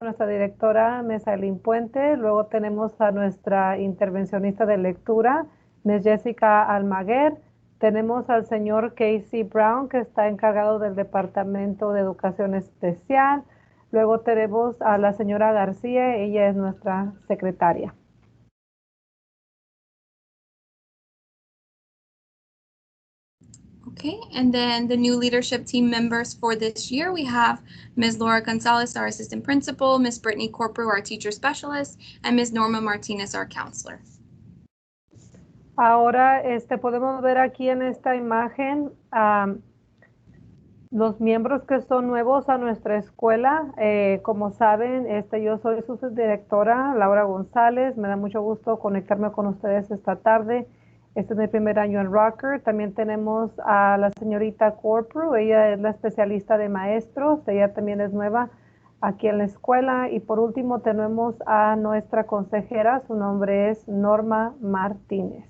nuestra directora, Ms. Aileen Puente. Luego tenemos a nuestra intervencionista de lectura, Ms. Jessica Almaguer. Tenemos al señor Casey Brown, que está encargado del Departamento de Educación Especial. Luego tenemos a la señora García, ella es nuestra secretaria. Okay, and then the new leadership team members for this year, we have Ms. Laura Gonzalez, our assistant principal, Ms. Brittany Corprew, our teacher specialist, and Ms. Norma Martinez, our counselor. Ahora podemos ver aquí en esta imagen los miembros que son nuevos a nuestra escuela. Como saben, yo soy su subdirectora, Laura González. Me da mucho gusto conectarme con ustedes esta tarde. Este es mi primer año en Rucker. También tenemos a la señorita Corprew. Ella es la especialista de maestros. Ella también es nueva aquí en la escuela. Y por último tenemos a nuestra consejera. Su nombre es Norma Martínez.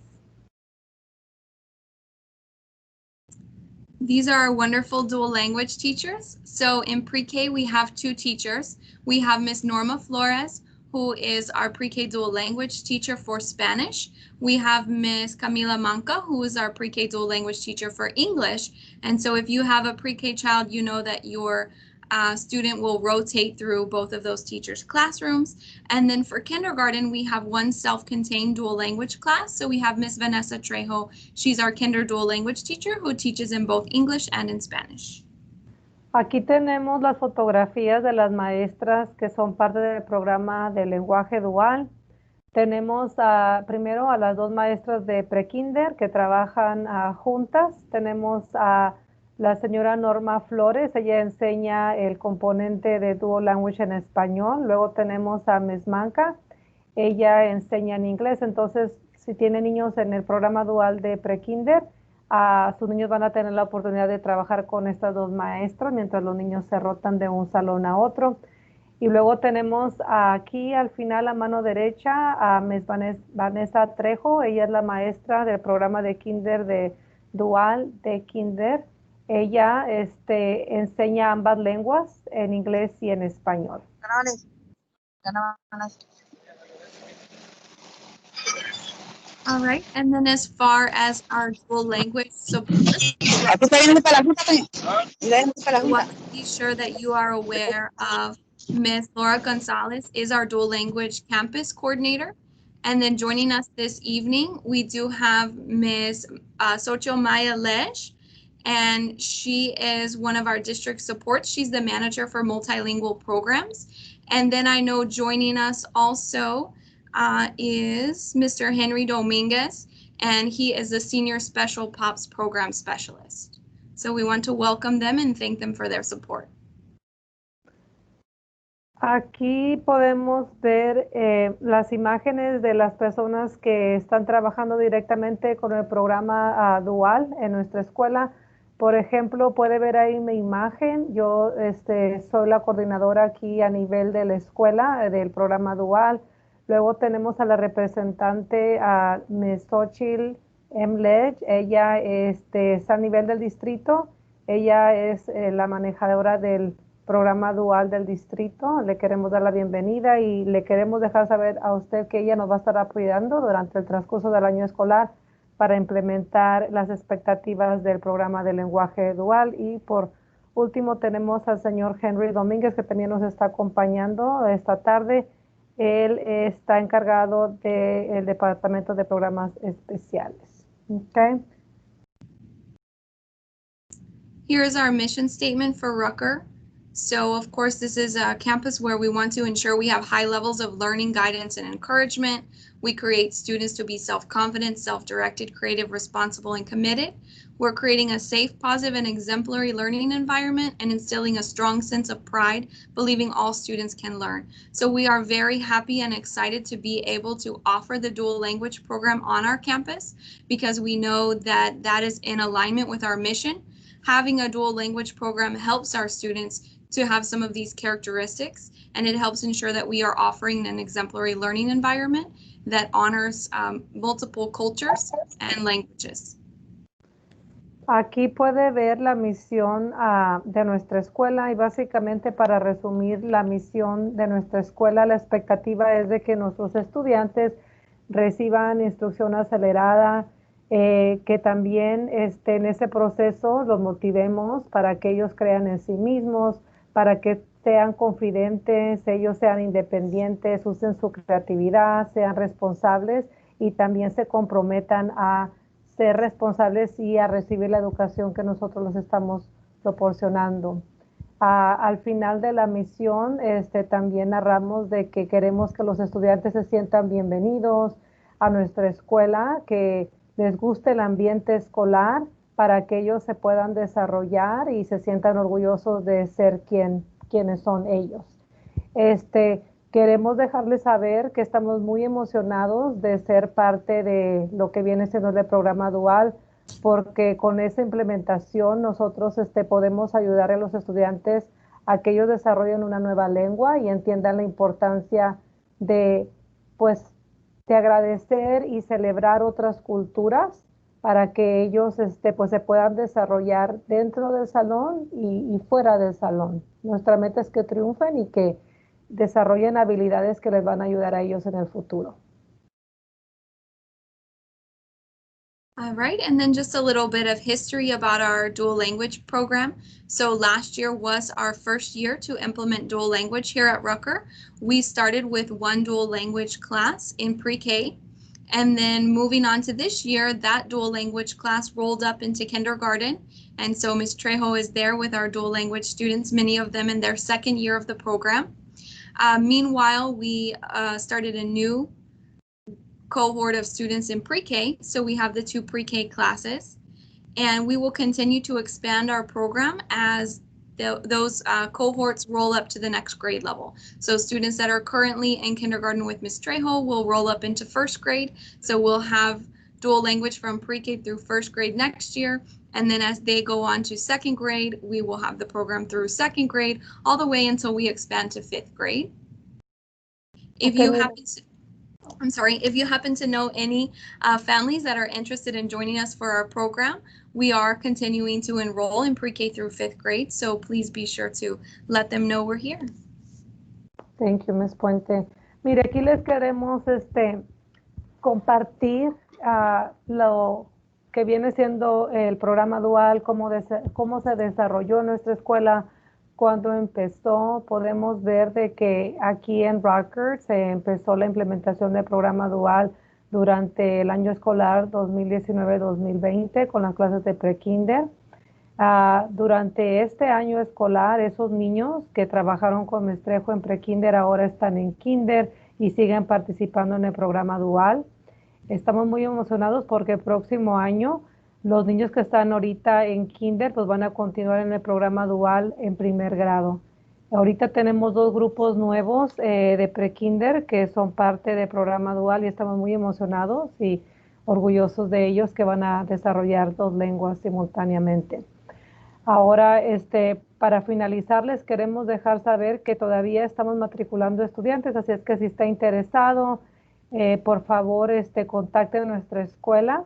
These are our wonderful dual language teachers. So in pre-K, we have two teachers. We have Ms. Norma Flores, who is our pre-K dual language teacher for Spanish. We have Ms. Camila Manca, who is our pre-K dual language teacher for English. And so if you have a pre-K child, you know that your student will rotate through both of those teachers' classrooms. And then for kindergarten, we have one self-contained dual language class. So we have Ms. Vanessa Trejo. She's our kinder dual language teacher who teaches in both English and in Spanish. Aquí tenemos las fotografías de las maestras que son parte del programa de lenguaje dual. Tenemos primero a las dos maestras de prekinder que trabajan juntas. Tenemos a la señora Norma Flores, ella enseña el componente de Dual Language en español. Luego tenemos a Ms. Manca, ella enseña en inglés. Entonces, si tiene niños en el programa dual de prekinder, sus niños van a tener la oportunidad de trabajar con estas dos maestras mientras los niños se rotan de un salón a otro. Y luego tenemos aquí al final a mano derecha a Ms. Vanessa Trejo. Ella es la maestra del programa de kinder de dual de kinder. Ella enseña ambas lenguas, en inglés y en español. All right, and then as far as our dual language support, I want to be sure that you are aware of Ms. Laura Gonzalez is our dual language campus coordinator. And then joining us this evening, we do have Ms. Socho Maya Lej, and she is one of our district supports. She's the manager for multilingual programs. And then I know joining us also is Mr. Henry Dominguez, and he is the Senior Special POPS Program Specialist. So we want to welcome them and thank them for their support. Aquí podemos ver las imágenes de las personas que están trabajando directamente con el programa dual en nuestra escuela. Por ejemplo, puede ver ahí mi imagen. Yo soy la coordinadora aquí a nivel de la escuela del programa dual. Luego tenemos a la representante, a Ms. Xochitl M. Lej. Ella está a nivel del distrito. Ella es la manejadora del programa dual del distrito. Le queremos dar la bienvenida y le queremos dejar saber a usted que ella nos va a estar apoyando durante el transcurso del año escolar para implementar las expectativas del programa de lenguaje dual. Y por último tenemos al señor Henry Domínguez, que también nos está acompañando esta tarde. Él está encargado del Departamento de Programas Especiales. Okay. Here is our mission statement for Rucker. So, of course, this is a campus where we want to ensure we have high levels of learning, guidance, and encouragement. We create students to be self-confident, self-directed, creative, responsible, and committed. We're creating a safe, positive, and exemplary learning environment and instilling a strong sense of pride, believing all students can learn. So we are very happy and excited to be able to offer the dual language program on our campus because we know that that is in alignment with our mission. Having a dual language program helps our students to have some of these characteristics, and it helps ensure that we are offering an exemplary learning environment that honors multiple cultures and languages. Aquí puede ver la misión de nuestra escuela y básicamente para resumir la misión de nuestra escuela, la expectativa es de que nuestros estudiantes reciban instrucción acelerada, que también en ese proceso los motivemos para que ellos crean en sí mismos, para que sean confidentes, ellos sean independientes, usen su creatividad, sean responsables y también se comprometan a ser responsables y a recibir la educación que nosotros les estamos proporcionando. Al final de la misión, también narramos de que queremos que los estudiantes se sientan bienvenidos a nuestra escuela, que les guste el ambiente escolar para que ellos se puedan desarrollar y se sientan orgullosos de ser quienes son ellos. Queremos dejarles saber que estamos muy emocionados de ser parte de lo que viene siendo el programa dual, porque con esa implementación nosotros podemos ayudar a los estudiantes a que ellos desarrollen una nueva lengua y entiendan la importancia de, pues, de agradecer y celebrar otras culturas para que ellos pues, se puedan desarrollar dentro del salón y fuera del salón. Nuestra meta es que triunfen y que desarrollen habilidades que les van a ayudar a ellos en el futuro. All right, and then just a little bit of history about our dual language program. So last year was our first year to implement dual language here at Rucker. We started with one dual language class in pre-K, and then moving on to this year, that dual language class rolled up into kindergarten. And so Ms. Trejo is there with our dual language students, many of them in their second year of the program. Meanwhile, we started a new cohort of students in pre-K. So we have the two pre-K classes, and we will continue to expand our program as those cohorts roll up to the next grade level. So students that are currently in kindergarten with Ms. Trejo will roll up into first grade. So we'll have dual language from pre-K through first grade next year. And then as they go on to second grade, we will have the program through second grade all the way until we expand to fifth grade. If you happen to if you happen to know any families that are interested in joining us for our program, we are continuing to enroll in pre-K through fifth grade, so please be sure to let them know we're here. Thank you, Ms. Puente. Mire, aquí les queremos compartir lo que viene siendo el programa dual, cómo se desarrolló en nuestra escuela, cuando empezó. Podemos ver de que aquí en Rucker se empezó la implementación del programa dual durante el año escolar 2019-2020 con las clases de pre-kinder. Durante este año escolar, esos niños que trabajaron con Mestrejo en pre-kinder ahora están en kinder y siguen participando en el programa dual. Estamos muy emocionados porque el próximo año los niños que están ahorita en kinder pues van a continuar en el programa dual en primer grado. Ahorita tenemos dos grupos nuevos de pre-kinder que son parte del programa dual y estamos muy emocionados y orgullosos de ellos que van a desarrollar dos lenguas simultáneamente. Ahora, para finalizar, les queremos dejar saber que todavía estamos matriculando estudiantes, así es que si está interesado, por favor, contacte a nuestra escuela.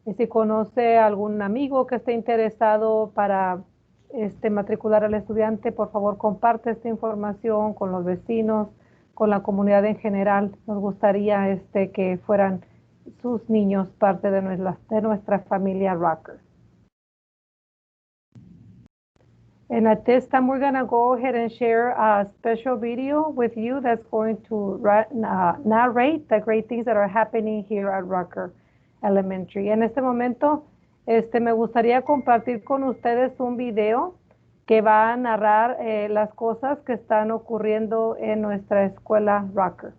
Y si conoce algún amigo que esté interesado para matricular al estudiante, por favor, comparte esta información con los vecinos, con la comunidad en general. Nos gustaría que fueran sus niños parte de nuestra familia Rucker. And at this time, we're going to go ahead and share a special video with you that's going to narrate the great things that are happening here at Rucker Elementary. En este momento, me gustaría compartir con ustedes un video que va a narrar las cosas que están ocurriendo en nuestra escuela Rucker.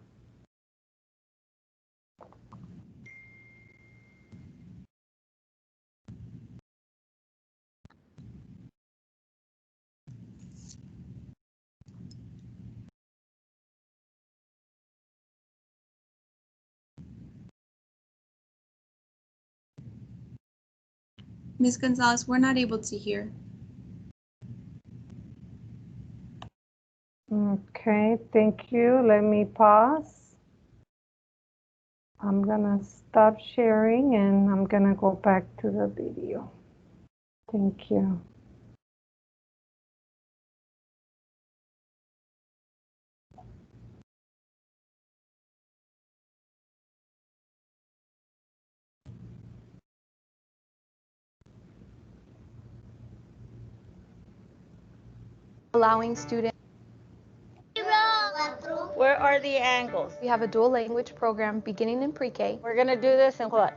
Ms. Gonzalez, we're not able to hear. Okay, thank you. Let me pause. I'm gonna stop sharing and I'm gonna go back to the video. Thank you. Allowing students. Where are the angles? We have a dual language program beginning in pre-K. We're gonna do this in what?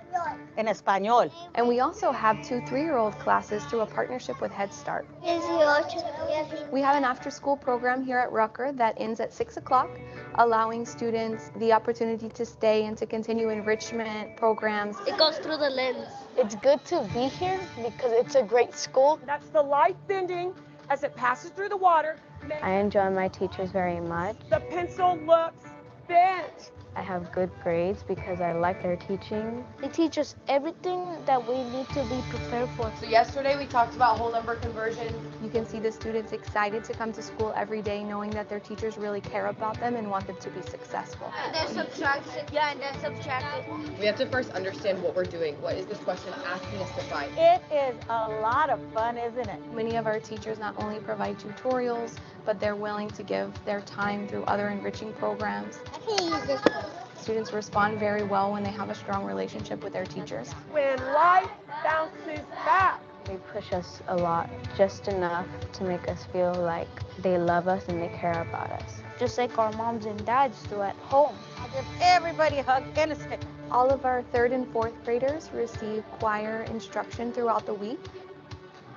In español. And we also have 2 3-year-old classes through a partnership with Head Start. We have an after-school program here at Rucker that ends at 6 o'clock, allowing students the opportunity to stay and to continue enrichment programs. It goes through the lens. It's good to be here because it's a great school. That's the light bending as it passes through the water. I enjoy my teachers very much. The pencil looks bent. I have good grades because I like their teaching. They teach us everything that we need to be prepared for. So yesterday we talked about whole number conversion. You can see the students excited to come to school every day, knowing that their teachers really care about them and want them to be successful. And then subtraction. Yeah, and then subtraction. We have to first understand what we're doing. What is this question asking us to find? It is a lot of fun, isn't it? Many of our teachers not only provide tutorials, but they're willing to give their time through other enriching programs. I can use this one. Students respond very well when they have a strong relationship with their teachers. When life bounces back. They push us a lot, just enough to make us feel like they love us and they care about us. Just like our moms and dads do at home. I'll give everybody a hug and a stick. All of our 3rd and 4th graders receive choir instruction throughout the week.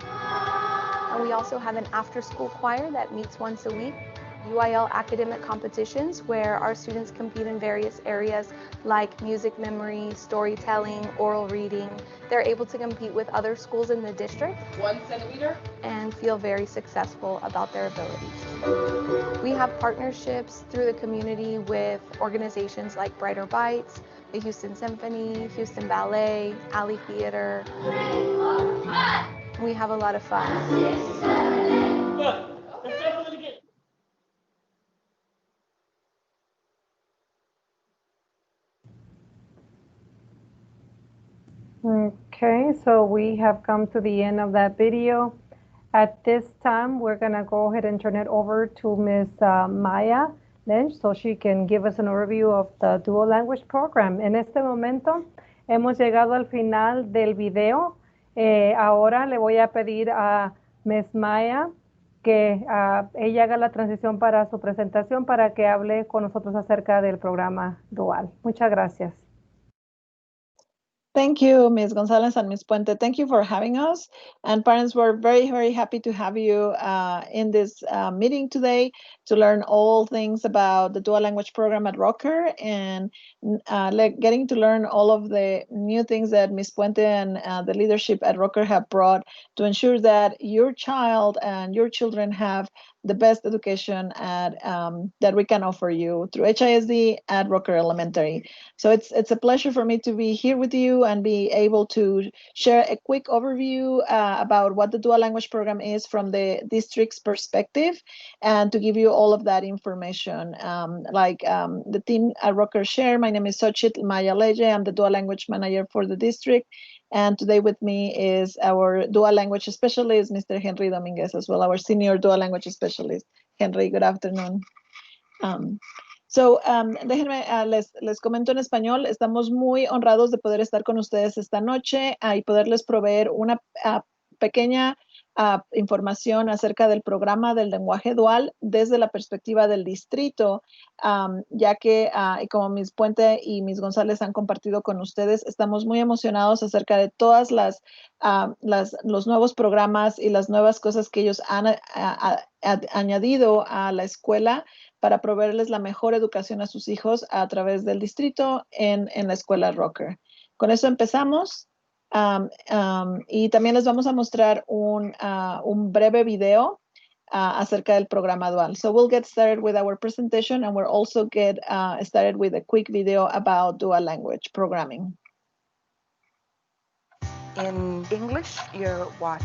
And we also have an after-school choir that meets once a week. UIL academic competitions where our students compete in various areas like music memory, storytelling, oral reading. They're able to compete with other schools in the district 1 centimeter. and feel very successful about their abilities. We have partnerships through the community with organizations like Brighter Bites, the Houston Symphony, Houston Ballet, Alley Theater. We have a lot of fun. Okay, so we have come to the end of that video. At this time, we're going to go ahead and turn it over to Ms. Maya Lynch so she can give us an overview of the Dual Language Program. En este momento hemos llegado al final del video. Ahora le voy a pedir a Ms. Maya que ella haga la transición para su presentación para que hable con nosotros acerca del programa Dual. Muchas gracias. Thank you, Ms. Gonzalez and Ms. Puente. Thank you for having us. And parents, we're very, very happy to have you in this meeting today to learn all things about the dual language program at Rucker and getting to learn all of the new things that Ms. Puente and the leadership at Rucker have brought to ensure that your child and your children have the best education that we can offer you through HISD at Rucker Elementary. So it's a pleasure for me to be here with you and be able to share a quick overview about what the dual language program is from the district's perspective and to give you all of that information. The team at Rucker share, my name is Xochitl Maya Leye. I'm the dual language manager for the district. And today with me is our dual language specialist, Mr. Henry Dominguez, as well, our senior dual language specialist. Henry, good afternoon. Déjenme, les comento en español. Estamos muy honrados de poder estar con ustedes esta noche y poderles proveer una pequeña información acerca del programa del lenguaje dual desde la perspectiva del distrito, ya que, y como Ms. Puente y Ms. González han compartido con ustedes, estamos muy emocionados acerca de todas los nuevos programas y las nuevas cosas que ellos han añadido a la escuela para proveerles la mejor educación a sus hijos a través del distrito en la escuela Rucker. Con eso empezamos. Y también les vamos a mostrar un breve video acerca del programa dual. So we'll get started with our presentation and we'll also get started with a quick video about dual language programming. In English, your watch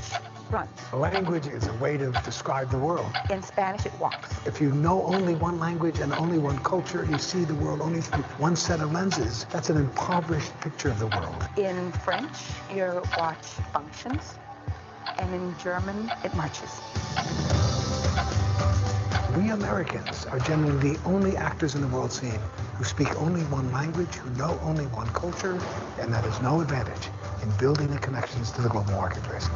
runs. A language is a way to describe the world. In Spanish, it walks. If you know only one language and only one culture, you see the world only through one set of lenses. That's an impoverished picture of the world. In French, your watch functions. And in German, it marches. We Americans are generally the only actors in the world scene who speak only one language, who know only one culture, and that is no advantage in building the connections to the global marketplace.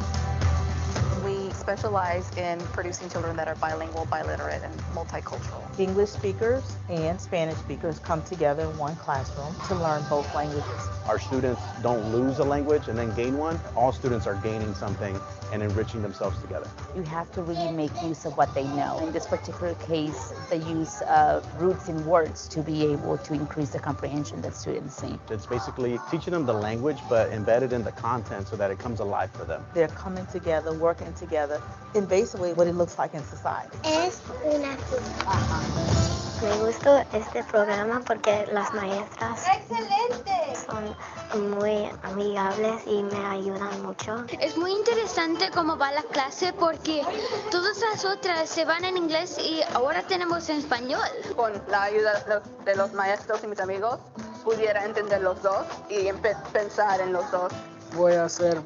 We specialize in producing children that are bilingual, biliterate, and multicultural. English speakers and Spanish speakers come together in one classroom to learn both languages. Our students don't lose a language and then gain one. All students are gaining something and enriching themselves together. You have to really make use of what they know. In this particular case, the use of roots in words to be able to increase the comprehension that students see. It's basically teaching them the language, but embedded in the content so that it comes alive for them. They're coming together, working together, in basically what it looks like in society. Es una Me gustó este programa porque las maestras son muy amigables y me ayudan mucho. Es muy interesante cómo va la clase porque todas las otras se van en inglés y ahora tenemos en español. Con la ayuda de los maestros y mis amigos, pudiera entender los dos y pensar en los dos. Voy a ser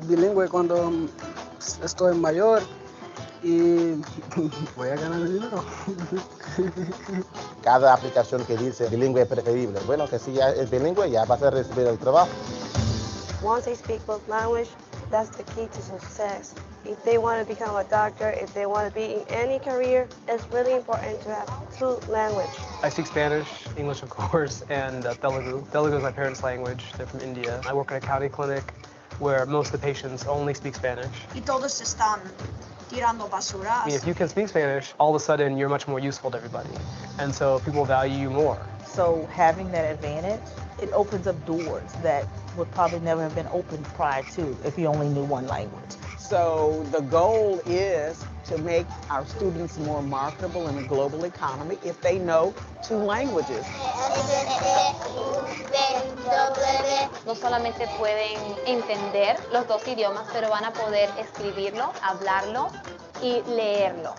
bilingüe cuando estoy mayor y voy a ganar dinero. Cada aplicación que dice bilingüe preferible, bueno, que si ya es bilingüe ya vas a recibir el trabajo. Once they speak both language, that's the key to success. If they want to become a doctor, if they want to be in any career, it's really important to have two language. I speak Spanish, English of course, and Telugu. Telugu is my parents' language. They're from India. I work at a county clinic where most of the patients only speak Spanish. Y todos están tirando basura. I mean, if you can speak Spanish, all of a sudden you're much more useful to everybody. And so people value you more. So having that advantage, it opens up doors that would probably never have been opened prior to if you only knew one language. So the goal is to make our students more marketable in the global economy if they know two languages. No solamente pueden entender los dos idiomas, pero van a poder escribirlo, hablarlo y leerlo.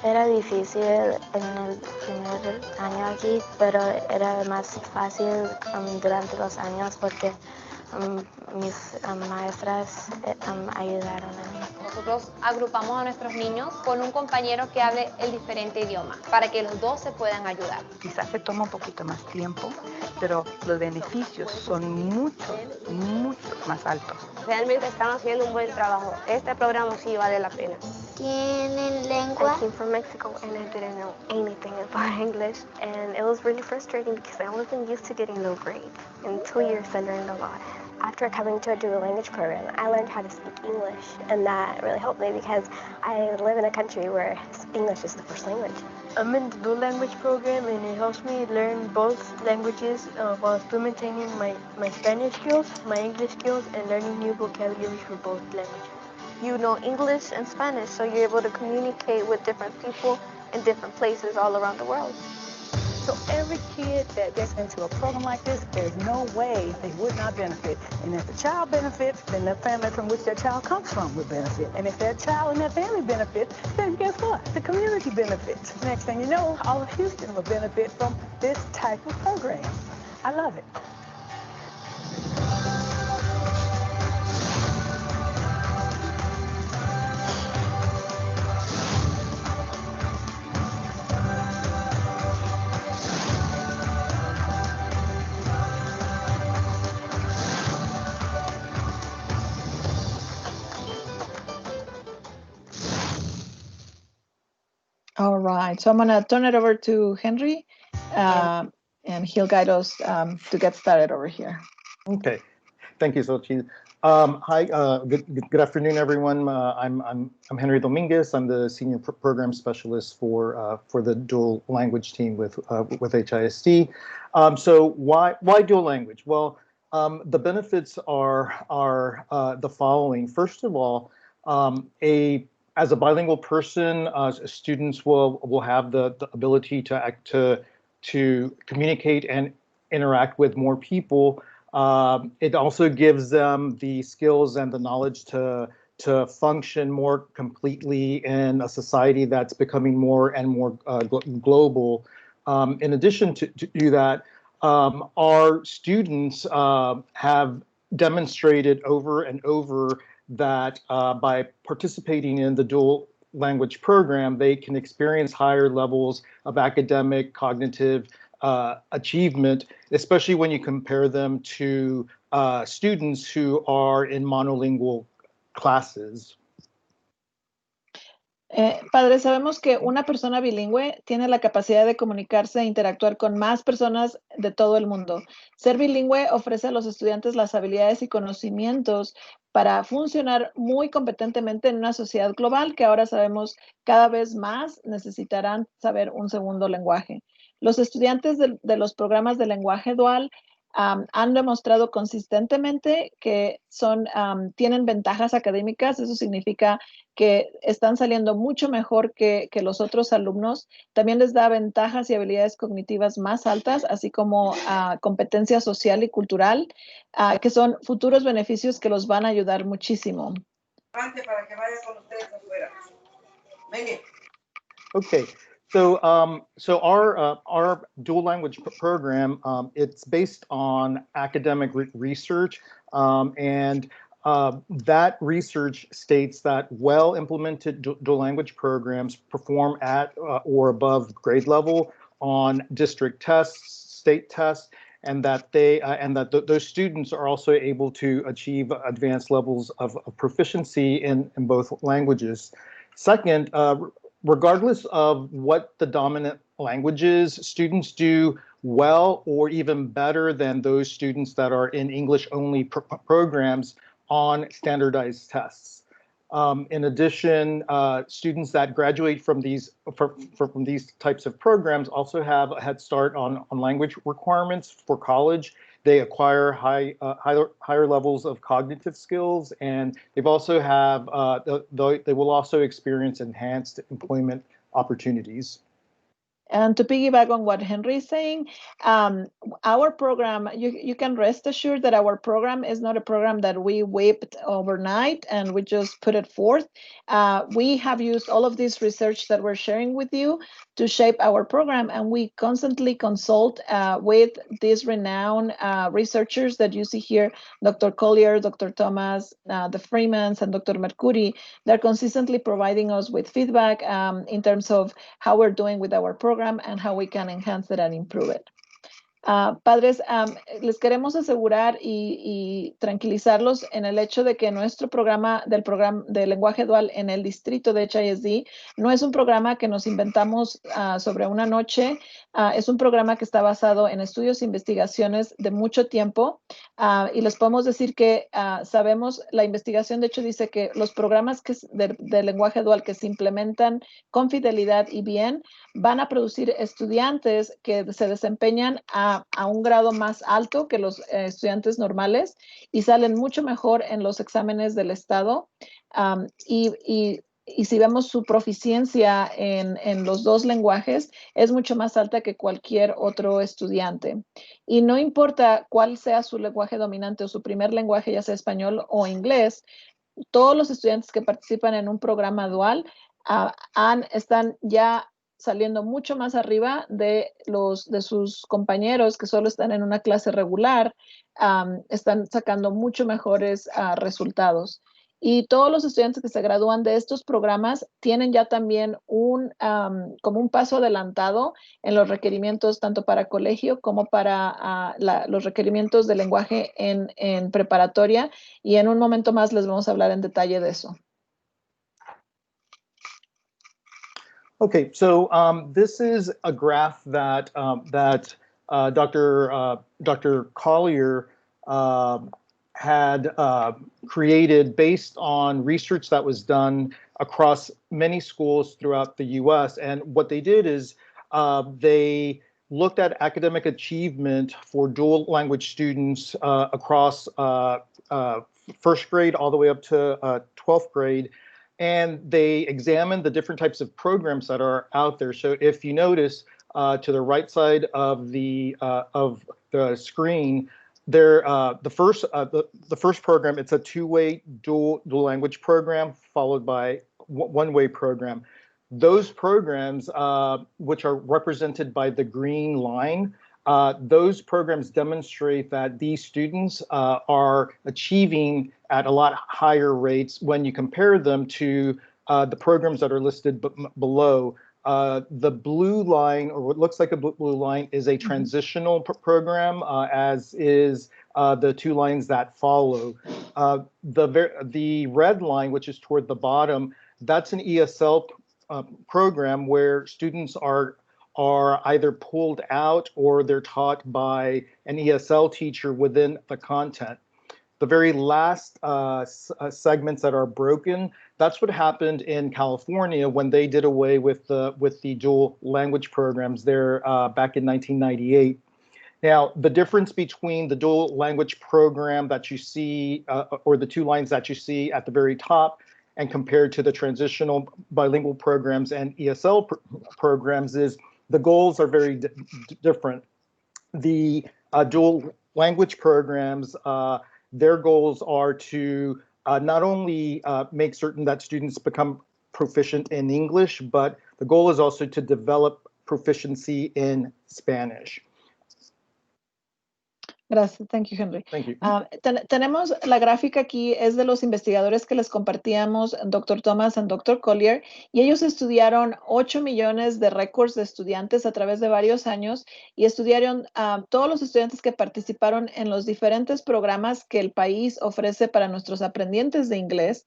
Era difícil en el primer año aquí, pero era más fácil durante los años porque mis maestras ayudaron a mí. Nosotros agrupamos a nuestros niños con un compañero que hable el diferente idioma para que los dos se puedan ayudar. Quizás se toma un poquito más tiempo, pero los beneficios son mucho, mucho más altos. Realmente están haciendo un buen trabajo. Este programa sí vale la pena. ¿Tienen lengua? I came from Mexico and I didn't know anything about English, and it was really frustrating because I wasn't used to getting low grades. In 2 years I learned a lot. After coming to a dual language program, I learned how to speak English, and that really helped me because I live in a country where English is the first language. I'm in the dual language program, and it helps me learn both languages while still maintaining my Spanish skills, my English skills, and learning new vocabulary for both languages. You know English and Spanish, so you're able to communicate with different people in different places all around the world. So every kid that gets into a program like this, there's no way they would not benefit. And if the child benefits, then the family from which their child comes from would benefit. And if their child and their family benefits, then guess what? The community benefits. Next thing you know, all of Houston will benefit from this type of program. I love it. All right, so I'm gonna turn it over to Henry, and he'll guide us to get started over here. Okay, thank you, Xochitl. Hi, good afternoon, everyone. I'm Henry Dominguez. I'm the senior program specialist for the dual language team with HISD. So why dual language? Well, the benefits are the following. First of all, as a bilingual person, students will have the ability to communicate and interact with more people. It also gives them the skills and the knowledge to function more completely in a society that's becoming more and more global. In addition to that, our students have demonstrated over and over that by participating in the dual language program, they can experience higher levels of academic, cognitive achievement, especially when you compare them to students who are in monolingual classes. Padre, sabemos que una persona bilingüe tiene la capacidad de comunicarse e interactuar con más personas de todo el mundo. Ser bilingüe ofrece a los estudiantes las habilidades y conocimientos para funcionar muy competentemente en una sociedad global que ahora sabemos cada vez más necesitarán saber un segundo lenguaje. Los estudiantes de los programas de lenguaje dual han demostrado consistentemente que tienen ventajas académicas. Eso significa que están saliendo mucho mejor que los otros alumnos. También les da ventajas y habilidades cognitivas más altas, así como competencia social y cultural, que son futuros beneficios que los van a ayudar muchísimo. Para que vaya con ustedes afuera. Venga. Okay. So, so our dual language program, it's based on academic research, and that research states that well-implemented dual language programs perform at or above grade level on district tests, state tests, and that those students are also able to achieve advanced levels of proficiency in both languages. Second, regardless of what the dominant language is, students do well or even better than those students that are in English-only programs on standardized tests. In addition, students that graduate from these types of programs also have a head start on language requirements for college. They acquire higher levels of cognitive skills, and they've also have they will also experience enhanced employment opportunities. And to piggyback on what Henry is saying, our program, you can rest assured that our program is not a program that we whipped overnight and we just put it forth. We have used all of this research that we're sharing with you to shape our program, and we constantly consult with these renowned researchers that you see here, Dr. Collier, Dr. Thomas, the Freemans, and Dr. Mercuri. They're consistently providing us with feedback in terms of how we're doing with our program and how we can enhance it and improve it. Padres, les queremos asegurar y tranquilizarlos en el hecho de que nuestro programa de lenguaje dual en el distrito de HISD no es un programa que nos inventamos sobre una noche, es un programa que está basado en estudios e investigaciones de mucho tiempo, y les podemos decir que sabemos, la investigación de hecho dice que los programas de lenguaje dual que se implementan con fidelidad y bien van a producir estudiantes que se desempeñan a un grado más alto que los estudiantes normales y salen mucho mejor en los exámenes del estado. Y si vemos su proficiencia en los dos lenguajes, es mucho más alta que cualquier otro estudiante. Y no importa cuál sea su lenguaje dominante o su primer lenguaje, ya sea español o inglés, todos los estudiantes que participan en un programa dual están ya saliendo mucho más arriba de sus compañeros que solo están en una clase regular, están sacando mucho mejores resultados. Y todos los estudiantes que se gradúan de estos programas tienen ya también como un paso adelantado en los requerimientos tanto para colegio como para los requerimientos de lenguaje en preparatoria. Y en un momento más les vamos a hablar en detalle de eso. Okay, so this is a graph that Dr. Collier had created based on research that was done across many schools throughout the U.S. And what they did is they looked at academic achievement for dual language students across first grade all the way up to 12th grade. And they examined the different types of programs that are out there. So if you notice to the right side of the screen, there the first program, it's a two-way dual language program followed by one-way program. Those programs, which are represented by the green line, those programs demonstrate that these students are achieving at a lot higher rates when you compare them to the programs that are listed below. The blue line, or what looks like a blue line, is a transitional program, as is the two lines that follow. The red line, which is toward the bottom, that's an ESL program where students are either pulled out or they're taught by an ESL teacher within the content. The very last segments that are broken, that's what happened in California when they did away with the dual language programs there back in 1998. Now, the difference between the dual language program that you see, or the two lines that you see at the very top, and compared to the transitional bilingual programs and ESL programs, is the goals are very different. The dual language programs, their goals are to not only make certain that students become proficient in English, but the goal is also to develop proficiency in Spanish. Gracias, thank you, Henry. Thank you. Tenemos la gráfica aquí, es de los investigadores que les compartíamos, Dr. Thomas y Dr. Collier, y ellos estudiaron 8 millones de récords de estudiantes a través de varios años y estudiaron todos los estudiantes que participaron en los diferentes programas que el país ofrece para nuestros aprendientes de inglés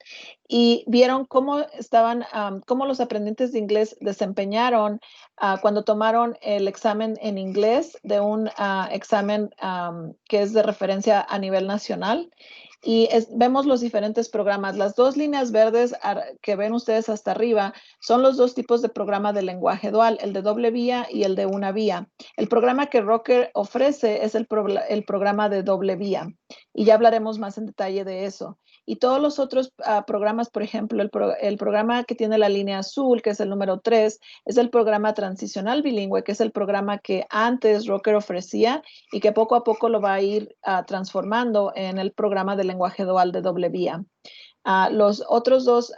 y vieron cómo estaban, cómo los aprendientes de inglés desempeñaron cuando tomaron el examen en inglés de un examen que es de referencia a nivel nacional. Y vemos los diferentes programas. Las dos líneas verdes que ven ustedes hasta arriba son los dos tipos de programa de lenguaje dual, el de doble vía y el de una vía. El programa que Rucker ofrece es el programa de doble vía. Y ya hablaremos más en detalle de eso. Y todos los otros programas, por ejemplo, el programa que tiene la línea azul, que es el número 3, es el programa transicional bilingüe, que es el programa que antes Rucker ofrecía y que poco a poco lo va a ir transformando en el programa de lenguaje dual de doble vía. Los otros dos,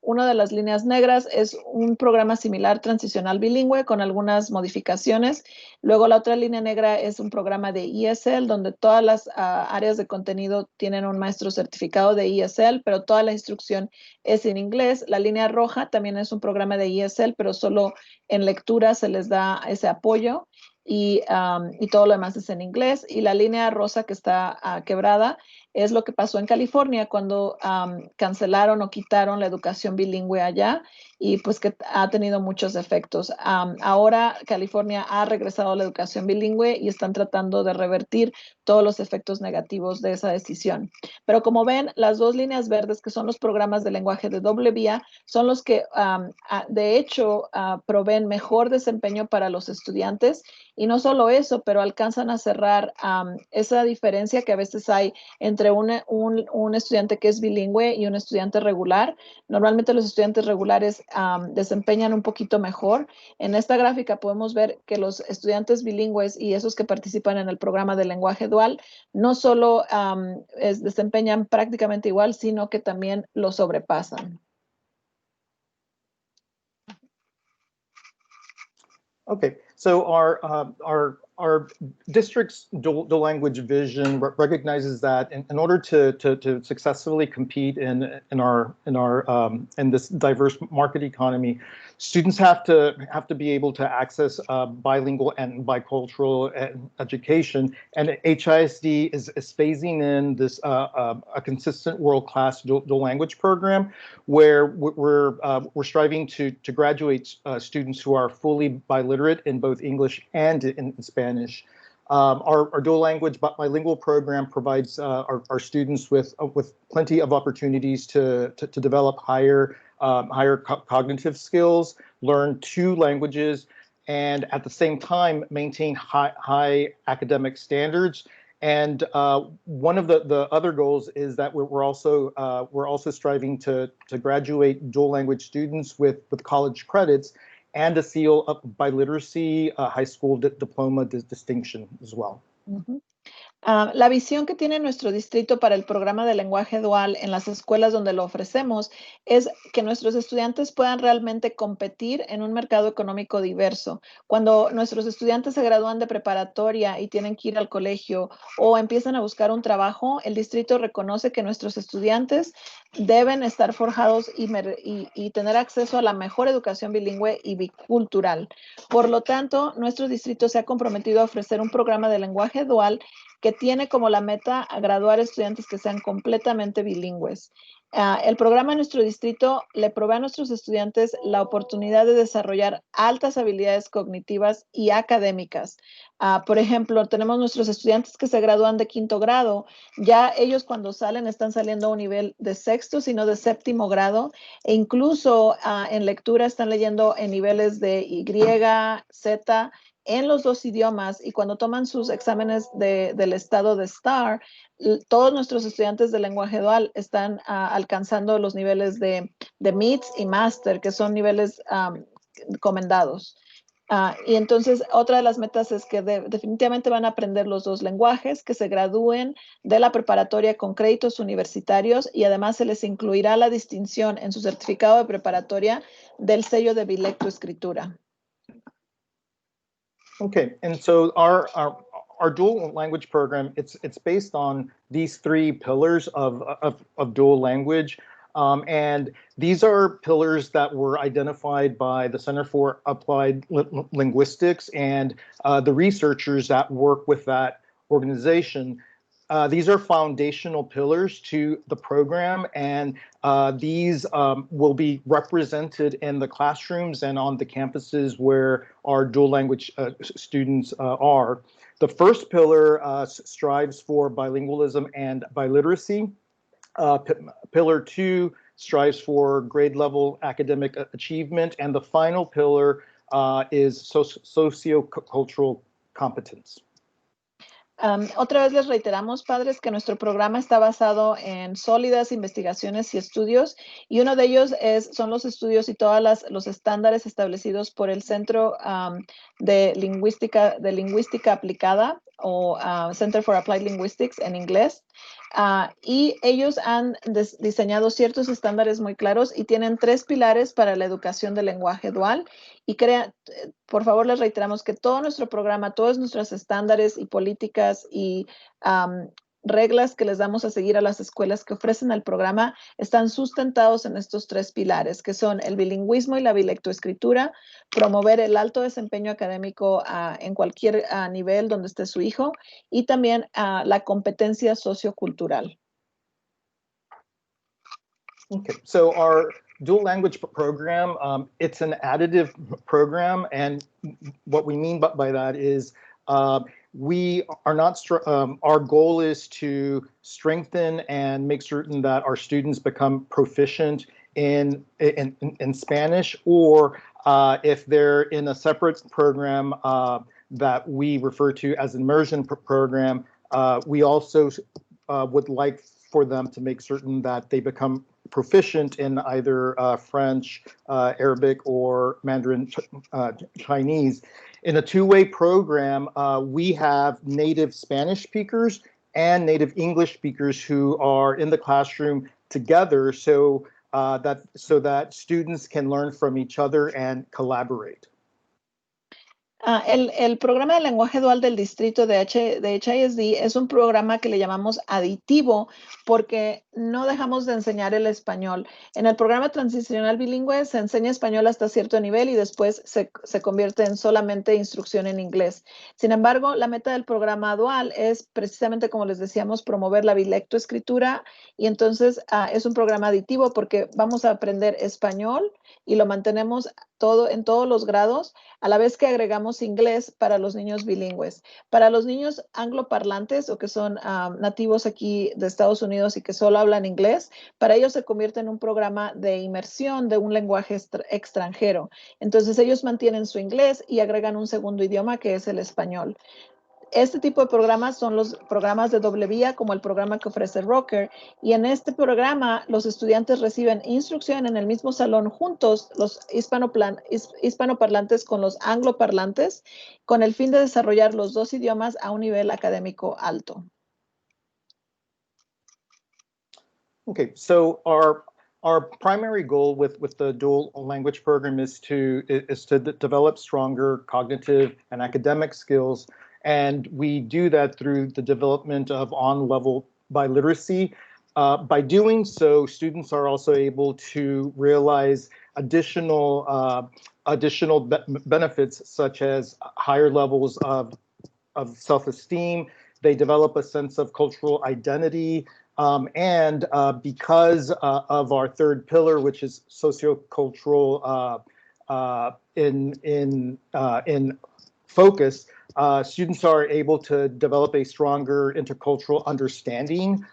una de las líneas negras es un programa similar transicional bilingüe con algunas modificaciones. Luego la otra línea negra es un programa de ESL donde todas las áreas de contenido tienen un maestro certificado de ESL, pero toda la instrucción es en inglés. La línea roja también es un programa de ESL, pero solo en lectura se les da ese apoyo. Y todo lo demás es en inglés. Y la línea rosa que está quebrada es lo que pasó en California cuando cancelaron o quitaron la educación bilingüe allá y pues que ha tenido muchos efectos. Ahora California ha regresado a la educación bilingüe y están tratando de revertir todos los efectos negativos de esa decisión. Pero como ven, las dos líneas verdes, que son los programas de lenguaje de doble vía, son los que de hecho proveen mejor desempeño para los estudiantes. Y no solo eso, pero alcanzan a cerrar esa diferencia que a veces hay entre un estudiante que es bilingüe y un estudiante regular. Normalmente los estudiantes regulares desempeñan un poquito mejor. En esta gráfica podemos ver que los estudiantes bilingües y esos que participan en el programa de lenguaje dual no solo desempeñan prácticamente igual, sino que también lo sobrepasan. Okay, so our district's dual language vision recognizes that in order to successfully compete in this diverse market economy, students have to be able to access bilingual and bicultural education, and HISD is phasing in this a consistent world-class dual language program where we're striving to graduate students who are fully biliterate in both English and in Spanish. Our dual language bilingual program provides our students with plenty of opportunities to develop higher cognitive skills, learn 2 languages, and at the same time maintain high academic standards. And one of the other goals is that we're also striving to graduate dual language students with college credits and a seal of biliteracy high school diploma distinction as well. Uh-huh. La visión que tiene nuestro distrito para el programa de lenguaje dual en las escuelas donde lo ofrecemos es que nuestros estudiantes puedan realmente competir en un mercado económico diverso. Cuando nuestros estudiantes se gradúan de preparatoria y tienen que ir al colegio o empiezan a buscar un trabajo, el distrito reconoce que nuestros estudiantes deben estar forjados y tener acceso a la mejor educación bilingüe y bicultural. Por lo tanto, nuestro distrito se ha comprometido a ofrecer un programa de lenguaje dual que tiene como la meta a graduar estudiantes que sean completamente bilingües. El programa en nuestro distrito le provee a nuestros estudiantes la oportunidad de desarrollar altas habilidades cognitivas y académicas. Por ejemplo, tenemos nuestros estudiantes que se gradúan de 5º grado. Ya ellos cuando salen están saliendo a un nivel de 6º, sino de 7º grado. E incluso en lectura están leyendo en niveles de Y, Z, en los 2 idiomas, y cuando toman sus exámenes del estado de STAR, todos nuestros estudiantes de lenguaje dual están alcanzando los niveles de MITS y Master, que son niveles comendados. Y entonces otra de las metas es que definitivamente van a aprender los 2 lenguajes, que se gradúen de la preparatoria con créditos universitarios, y además se les incluirá la distinción en su certificado de preparatoria del sello de bilectoescritura. Okay, and so our dual language program, it's based on these 3 pillars of dual language. And these are pillars that were identified by the Center for Applied Linguistics and the researchers that work with that organization. These are foundational pillars to the program, and these will be represented in the classrooms and on the campuses where our dual language students are. The first pillar strives for bilingualism and biliteracy. Pillar 2 strives for grade level academic achievement, and the final pillar is sociocultural competence. Otra vez les reiteramos, padres, que nuestro programa está basado en sólidas investigaciones y estudios, y uno de ellos son los estudios y todos los estándares establecidos por el Centro de Lingüística Aplicada, o Center for Applied Linguistics en inglés. Y ellos han diseñado ciertos estándares muy claros y tienen 3 pilares para la educación del lenguaje dual. Y por favor, les reiteramos que todo nuestro programa, todos nuestros estándares y políticas y reglas que les damos a seguir a las escuelas que ofrecen el programa están sustentados en estos 3 pilares, que son el bilingüismo y la bilectoescritura, promover el alto desempeño académico en cualquier nivel donde esté su hijo, y también la competencia sociocultural. Okay, so our dual language program, it's an additive program, and what we mean by that is we are not, our goal is to strengthen and make certain that our students become proficient in Spanish, or if they're in a separate program that we refer to as an immersion program, we also would like for them to make certain that they become proficient in either French, Arabic, or Mandarin Chinese. In a 2-way program, we have native Spanish speakers and native English speakers who are in the classroom together, so that students can learn from each other and collaborate. El programa de lenguaje dual del distrito de HISD es un programa que le llamamos aditivo porque no dejamos de enseñar el español. En el programa transicional bilingüe se enseña español hasta cierto nivel y después se convierte en solamente instrucción en inglés. Sin embargo, la meta del programa dual es precisamente, como les decíamos, promover la bilectoescritura, y entonces es un programa aditivo porque vamos a aprender español y lo mantenemos en todos los grados, a la vez que agregamos inglés para los niños bilingües. Para los niños angloparlantes, o que son nativos aquí de Estados Unidos y que solo hablan inglés, para ellos se convierte en un programa de inmersión de un lenguaje extranjero. Entonces ellos mantienen su inglés y agregan un segundo idioma, que es el español. Este tipo de programas son los programas de doble vía, como el programa que ofrece Rucker. Y en este programa, los estudiantes reciben instrucción en el mismo salón juntos, los hispanoparlantes con los angloparlantes, con el fin de desarrollar los dos idiomas a un nivel académico alto. Okay, so our primary goal with the dual language program is to develop stronger cognitive and academic skills, and we do that through the development of on-level biliteracy. By doing so, students are also able to realize additional benefits, such as higher levels of self-esteem. They develop a sense of cultural identity. And because of our third pillar, which is sociocultural in focus, students are able to develop a stronger intercultural understanding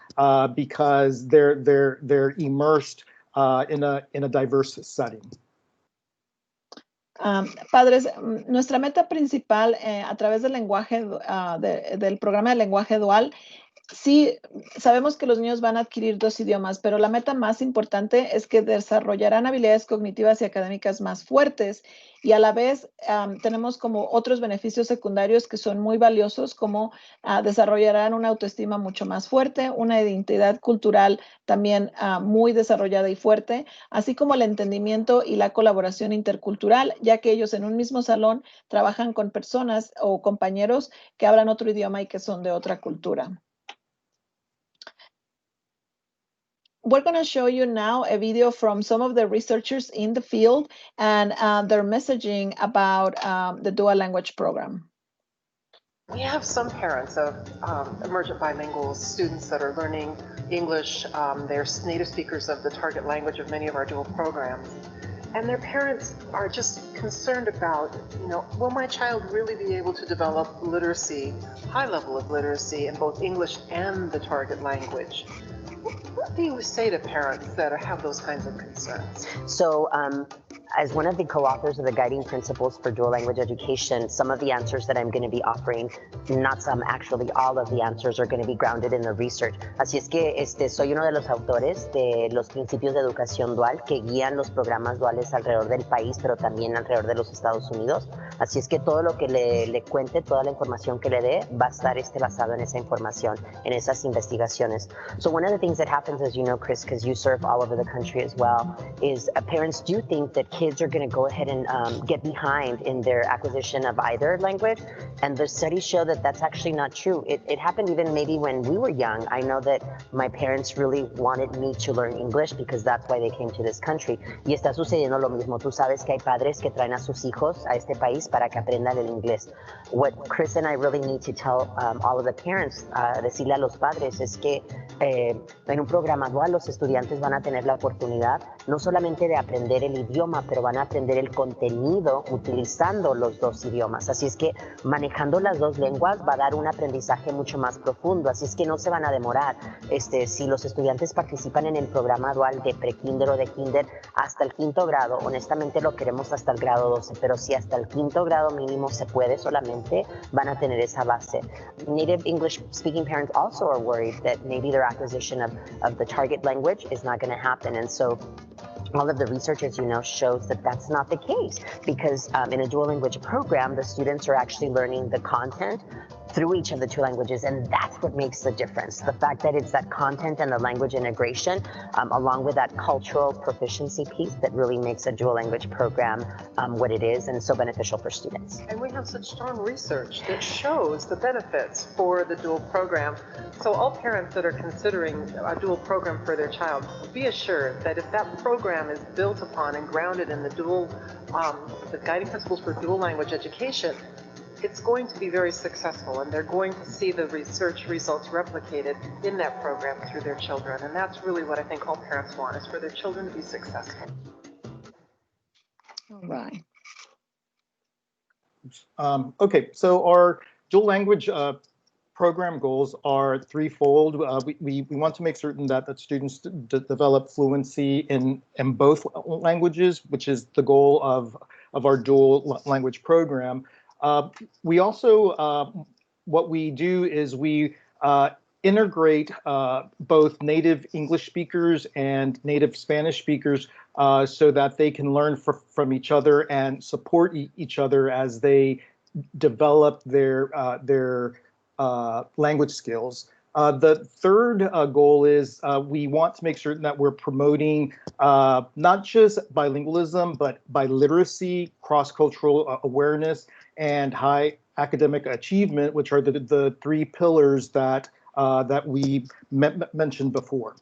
because they're immersed in a diverse setting. Padres, nuestra meta principal a través del lenguaje, del programa de lenguaje dual, sí, sabemos que los niños van a adquirir dos idiomas, pero la meta más importante es que desarrollarán habilidades cognitivas y académicas más fuertes, y a la vez tenemos como otros beneficios secundarios que son muy valiosos, como desarrollarán una autoestima mucho más fuerte, una identidad cultural también muy desarrollada y fuerte, así como el entendimiento y la colaboración intercultural, ya que ellos en un mismo salón trabajan con personas o compañeros que hablan otro idioma y que son de otra cultura. We're going to show you now a video from some of the researchers in the field and their messaging about the dual language program. We have some parents of emergent bilingual students that are learning English. They're native speakers of the target language of many of our dual programs. And their parents are just concerned about, will my child really be able to develop literacy, high level of literacy in both English and the target language? What do you say to parents that have those kinds of concerns? So, as one of the co-authors of the guiding principles for dual language education, some of the answers that I'm going to be offering, not some, actually all of the answers are going to be grounded in the research. Así es que soy uno de los autores de los principios de educación dual que guían los programas duales alrededor del país, pero también alrededor de los Estados Unidos. Así es que todo lo que le cuente, toda la información que le dé, va a estar basado en esa información, en esas investigaciones. So one of the things that happens, as you know, Chris, because you serve all over the country as well, is parents do think that kids are going to go ahead and get behind in their acquisition of either language, and the studies show that that's actually not true. It happened even maybe when we were young. I know that my parents really wanted me to learn English because that's why they came to this country. Y está sucediendo lo mismo. Tú sabes que hay padres que traen a sus hijos a este país para que aprendan el inglés. What Chris and I really need to tell all of the parents, decirle a los padres, es que en un programa dual los estudiantes van a tener la oportunidad no solamente de aprender el idioma, pero van a aprender el contenido utilizando los dos idiomas. Así es que manejando las dos lenguas va a dar un aprendizaje mucho más profundo. Así es que no se van a demorar. Si los estudiantes participan en el programa dual de pre-kinder o de kinder hasta el 5º grado, honestamente lo queremos hasta el grado 12, pero si hasta el 5º grado mínimo se puede, solamente van a tener esa base. Native English speaking parents also are worried that maybe their acquisition of the target language is not going to happen, and so all of the research, as you know, shows that that's not the case, because in a dual language program, the students are actually learning the content through each of the two languages, and that's what makes the difference. The fact that it's that content and the language integration, along with that cultural proficiency piece, that really makes a dual language program what it is and so beneficial for students. And we have such strong research that shows the benefits for the dual program. So all parents that are considering a dual program for their child, be assured that if that program is built upon and grounded in the the guiding principles for dual language education, it's going to be very successful, and they're going to see the research results replicated in that program through their children. And that's really what I think all parents want, is for their children to be successful. All right. Okay, so our dual language program goals are threefold. We want to make certain that students develop fluency in both languages, which is the goal of our dual language program. We also what we do is we integrate both native English speakers and native Spanish speakers so that they can learn from each other and support each other as they develop their language skills. The third goal is we want to make certain that we're promoting not just bilingualism, but biliteracy, cross-cultural awareness, and high academic achievement, which are the three pillars that we mentioned before.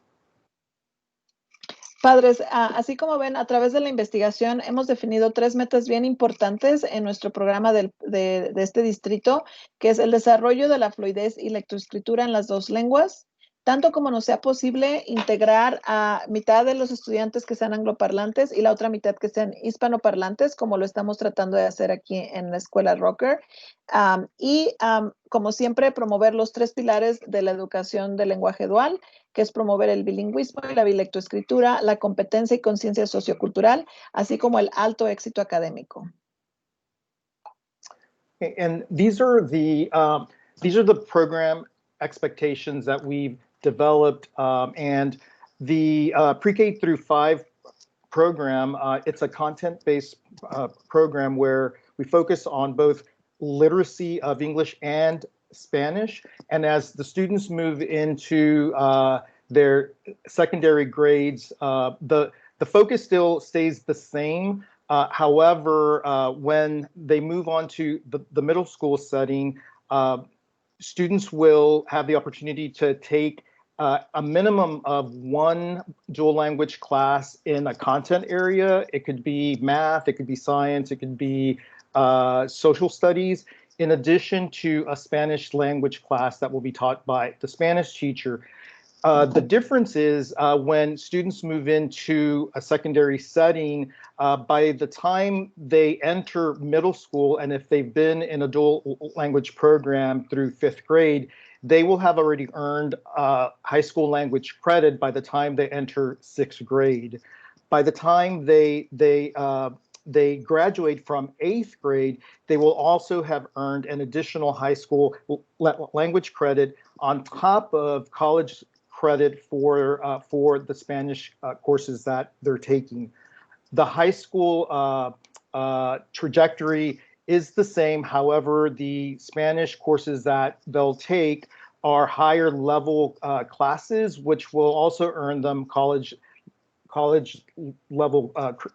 Padres, así como ven, a través de la investigación hemos definido 3 metas bien importantes en nuestro programa de este distrito, que es el desarrollo de la fluidez y lectoescritura en las 2 lenguas, tanto como nos sea posible integrar a mitad de los estudiantes que sean angloparlantes y la otra mitad que sean hispanoparlantes, como lo estamos tratando de hacer aquí en la escuela Rucker. Como siempre, promover los 3 pilares de la educación del lenguaje dual, que es promover el bilingüismo y la bilectoescritura, la competencia y conciencia sociocultural, así como el alto éxito académico. And these are the program expectations that we've developed, and the pre-K through 5 program, it's a content-based program where we focus on both literacy of English and Spanish, and as the students move into their secondary grades, the focus still stays the same. However, when they move on to the middle school setting, students will have the opportunity to take a minimum of 1 dual language class in a content area. It could be math, it could be science, it could be social studies, in addition to a Spanish language class that will be taught by the Spanish teacher. The difference is when students move into a secondary setting, by the time they enter middle school, and if they've been in a dual language program through 5th grade, they will have already earned high school language credit by the time they enter 6th grade. By the time they graduate from 8th grade, they will also have earned an additional high school language credit on top of college credit for the Spanish courses that they're taking. The high school trajectory is the same. However, the Spanish courses that they'll take are higher level classes, which will also earn them college level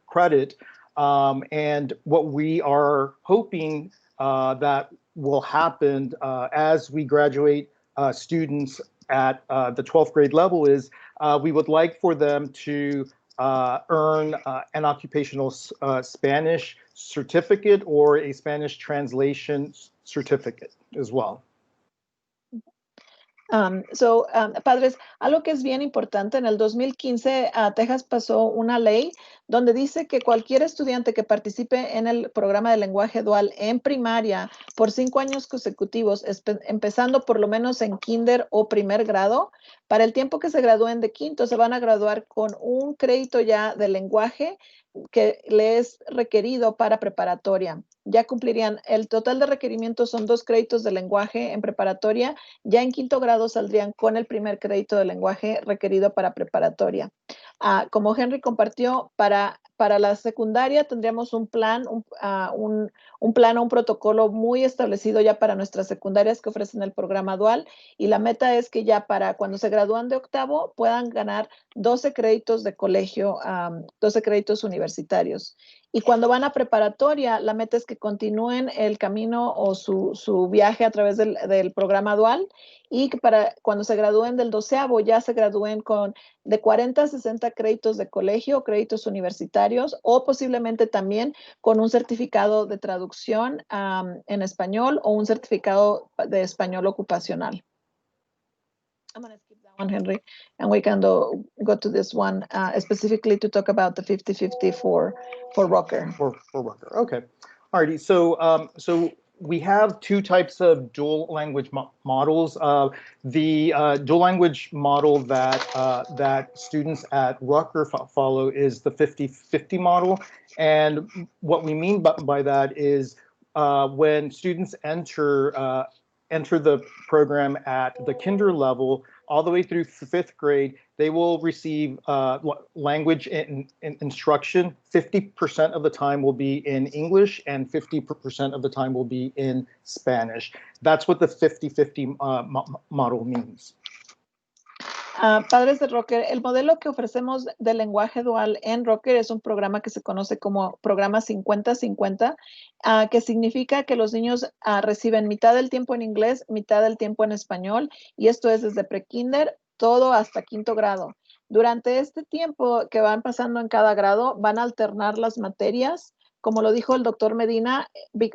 credit. And what we are hoping that will happen as we graduate students at the 12th grade level is we would like for them to earn an occupational Spanish certificate or a Spanish translation certificate as well. Padres, algo que es bien importante, en el 2015 Texas pasó una ley donde dice que cualquier estudiante que participe en el programa de lenguaje dual en primaria por 5 años consecutivos, empezando por lo menos en kinder o primer grado, para el tiempo que se gradúen de quinto, se van a graduar con un crédito ya de lenguaje que le es requerido para preparatoria. Ya cumplirían, el total de requerimientos son 2 créditos de lenguaje en preparatoria, ya en quinto grado saldrían con el primer crédito de lenguaje requerido para preparatoria. Como Henry compartió, para la secundaria tendríamos un plan, un protocolo muy establecido ya para nuestras secundarias que ofrecen el programa dual, y la meta es que ya para cuando se gradúan de octavo puedan ganar 12 créditos de colegio, 12 créditos universitarios. Y cuando van a preparatoria, la meta es que continúen el camino o su viaje a través del programa dual, y que para cuando se gradúen del 12avo ya se gradúen con de 40 a 60 créditos de colegio, créditos universitarios, o posiblemente también con un certificado de traducción en español o un certificado de español ocupacional. I'm going to skip that one, Henry, and we can go to this one specifically to talk about the 50-50 for Rucker. For Rucker, okay. Alrighty, so we have 2 types of dual language models. The dual language model that students at Rucker follow is the 50-50 model, and what we mean by that is when students enter enter the program at the kinder level all the way through 5th grade, they will receive language instruction. 50% of the time will be in English and 50% of the time will be in Spanish. That's what the 50-50 model means. Padres de Rucker, el modelo que ofrecemos de lenguaje dual en Rucker es un programa que se conoce como programa 50-50, que significa que los niños reciben mitad del tiempo en inglés, mitad del tiempo en español, y esto es desde prekinder todo hasta 5º grado. Durante este tiempo que van pasando en cada grado, van a alternar las materias, como lo dijo el doctor Medina,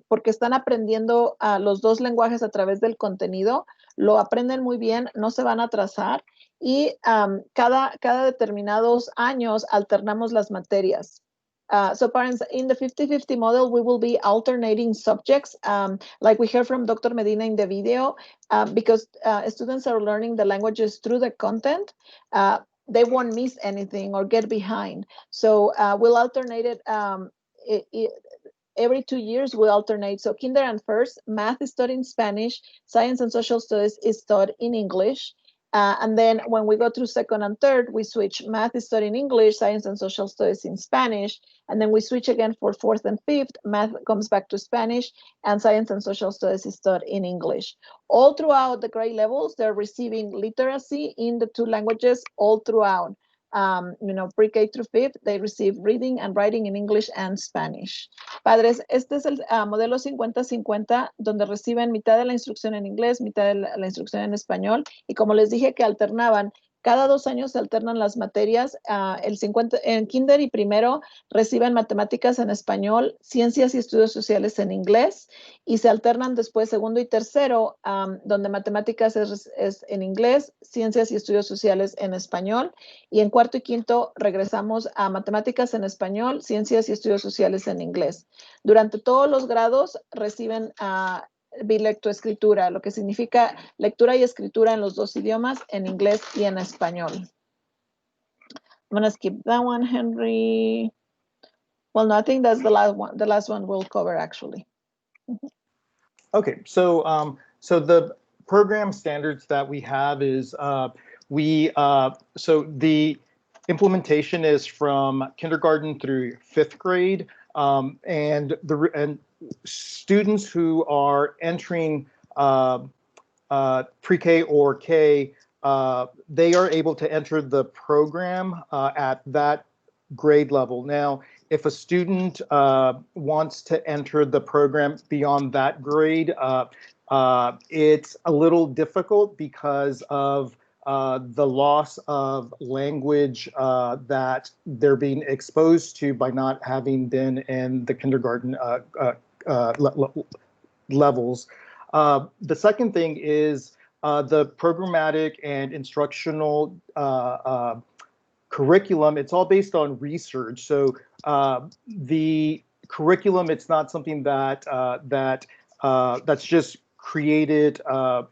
porque están aprendiendo los dos lenguajes a través del contenido, lo aprenden muy bien, no se van a atrasar. Y cada determinados años alternamos las materias. So parents, in the 50-50 model, we will be alternating subjects, like we heard from Dr. Medina in the video, because students are learning the languages through the content. They won't miss anything or get behind. So we'll alternate it, every 2 years, we alternate. So kinder and first, math is taught in Spanish, science and social studies is taught in English. And then when we go through 2nd and 3rd, we switch. Math is taught in English, science and social studies in Spanish. And then we switch again for 4th and 5th. Math comes back to Spanish, and science and social studies is taught in English. All throughout the grade levels, they're receiving literacy in the 2 languages all throughout. Pre-K through 5th, they receive reading and writing in English and Spanish. Padres, este es el modelo 50-50, donde reciben mitad de la instrucción en inglés, mitad de la instrucción en español, y como les dije que alternaban, cada 2 años se alternan las materias, en kinder y primero reciben matemáticas en español, ciencias y estudios sociales en inglés, y se alternan después segundo y tercero, donde matemáticas es en inglés, ciencias y estudios sociales en español, y en 4º y 5º regresamos a matemáticas en español, ciencias y estudios sociales en inglés. Durante todos los grados reciben bilectoescritura, lo que significa lectura y escritura en los 2 idiomas, en inglés y en español. I'm going to skip that one, Henry. Well, no, I think that's the last one. The last one we'll cover, actually. Okay, so so the program standards that we have is so the implementation is from kindergarten through 5th grade, and students who are entering pre-K or K, they are able to enter the program at that grade level. Now, if a student wants to enter the program beyond that grade, it's a little difficult because of the loss of language that they're being exposed to by not having been in the kindergarten levels. The second thing is the programmatic and instructional curriculum. It's all based on research. So the curriculum, it's not something that that's just created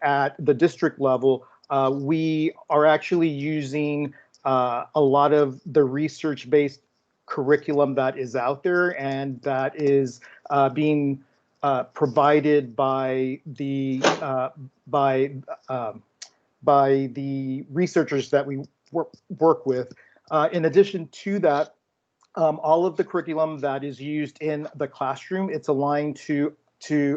at the district level. We are actually using a lot of the research-based curriculum that is out there, and that is being provided by the researchers that we work with. In addition to that, all of the curriculum that is used in the classroom, it's aligned to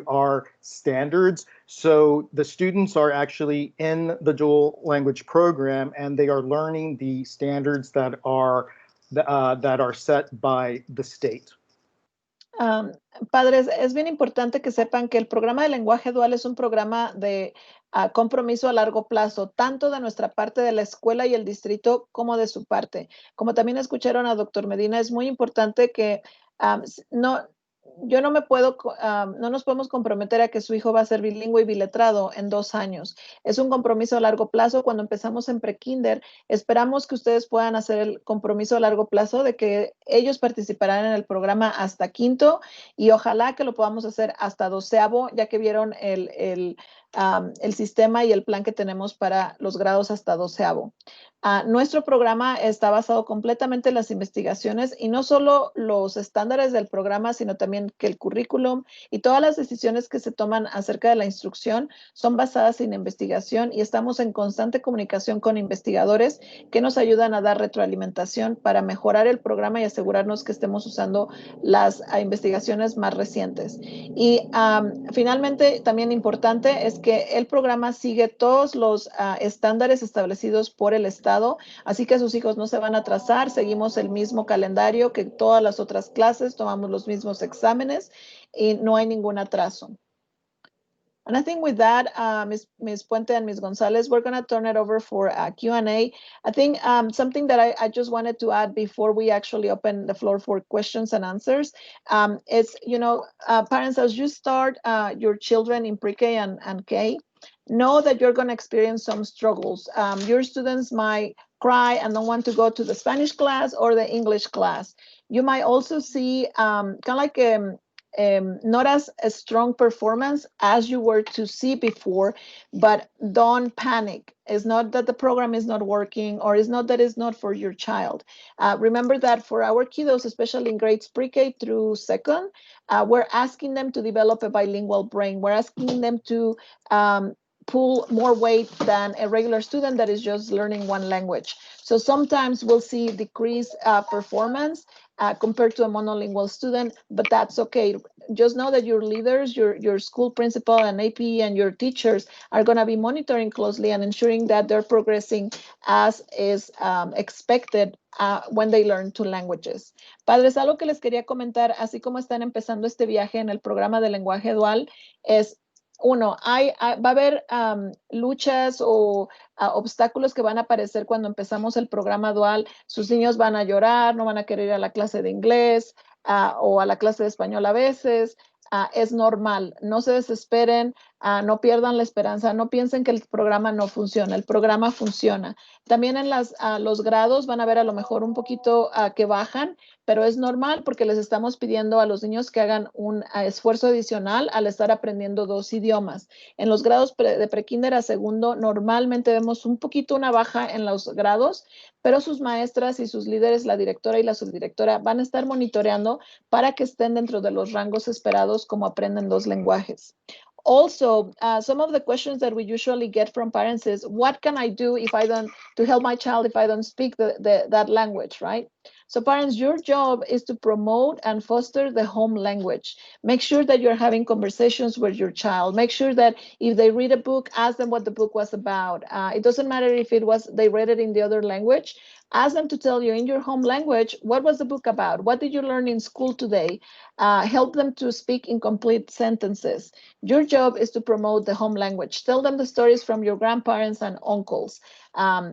our standards. So the students are actually in the dual language program, and they are learning the standards that are set by the state. Padres, es bien importante que sepan que el programa de lenguaje dual es un programa de compromiso a largo plazo, tanto de nuestra parte de la escuela y el distrito como de su parte. Como también escucharon a doctor Medina, es muy importante que no nos podemos comprometer a que su hijo va a ser bilingüe y biletrado en 2 años. Es un compromiso a largo plazo. Cuando empezamos en prekinder, esperamos que ustedes puedan hacer el compromiso a largo plazo de que ellos participarán en el programa hasta 5º y ojalá que lo podamos hacer hasta 12º, ya que vieron el sistema y el plan que tenemos para los grados hasta 12º. Nuestro programa está basado completamente en las investigaciones y no solo los estándares del programa, sino también que el currículum y todas las decisiones que se toman acerca de la instrucción son basadas en investigación y estamos en constante comunicación con investigadores que nos ayudan a dar retroalimentación para mejorar el programa y asegurarnos que estemos usando las investigaciones más recientes. Y finalmente, también importante es que el programa sigue todos los estándares establecidos por el Estado, así que sus hijos no se van a atrasar, seguimos el mismo calendario que todas las otras clases, tomamos los mismos exámenes y no hay ningún atraso. And I think with that, Ms. Puente and Ms. Gonzalez, we're going to turn it over for Q&A. I think something that I just wanted to add before we actually open the floor for questions and answers is, you know, parents, as you start your children in pre-K and K, know that you're going to experience some struggles. Your students might cry and don't want to go to the Spanish class or the English class. You might also see kind of like not as a strong performance as you were to see before, but don't panic. It's not that the program is not working, or it's not that it's not for your child. Remember that for our kiddos, especially in grades pre-K through second, we're asking them to develop a bilingual brain. We're asking them to pull more weight than a regular student that is just learning one language. So sometimes we'll see decreased performance compared to a monolingual student, but that's okay. Just know that your leaders, your school principal and AP and your teachers are going to be monitoring closely and ensuring that they're progressing as is expected when they learn two languages. Padres, algo que les quería comentar, así como están empezando este viaje en el programa de lenguaje dual, es uno, va a haber luchas o obstáculos que van a aparecer cuando empezamos el programa dual. Sus niños van a llorar, no van a querer ir a la clase de inglés o a la clase de español a veces. Es normal, no se desesperen, no pierdan la esperanza, no piensen que el programa no funciona, el programa funciona. También en los grados van a ver a lo mejor un poquito que bajan, pero es normal porque les estamos pidiendo a los niños que hagan un esfuerzo adicional al estar aprendiendo dos idiomas. En los grados de prekinder a segundo normalmente vemos un poquito una baja en los grados, pero sus maestras y sus líderes, la directora y la subdirectora, van a estar monitoreando para que estén dentro de los rangos esperados como aprenden dos lenguajes. Also, some of the questions that we usually get from parents is, what can I do if I don't, to help my child if I don't speak that language, right? So parents, your job is to promote and foster the home language. Make sure that you're having conversations with your child. Make sure that if they read a book, ask them what the book was about. It doesn't matter if they read it in the other language. Ask them to tell you in your home language, what was the book about? What did you learn in school today? Help them to speak in complete sentences. Your job is to promote the home language. Tell them the stories from your grandparents and uncles.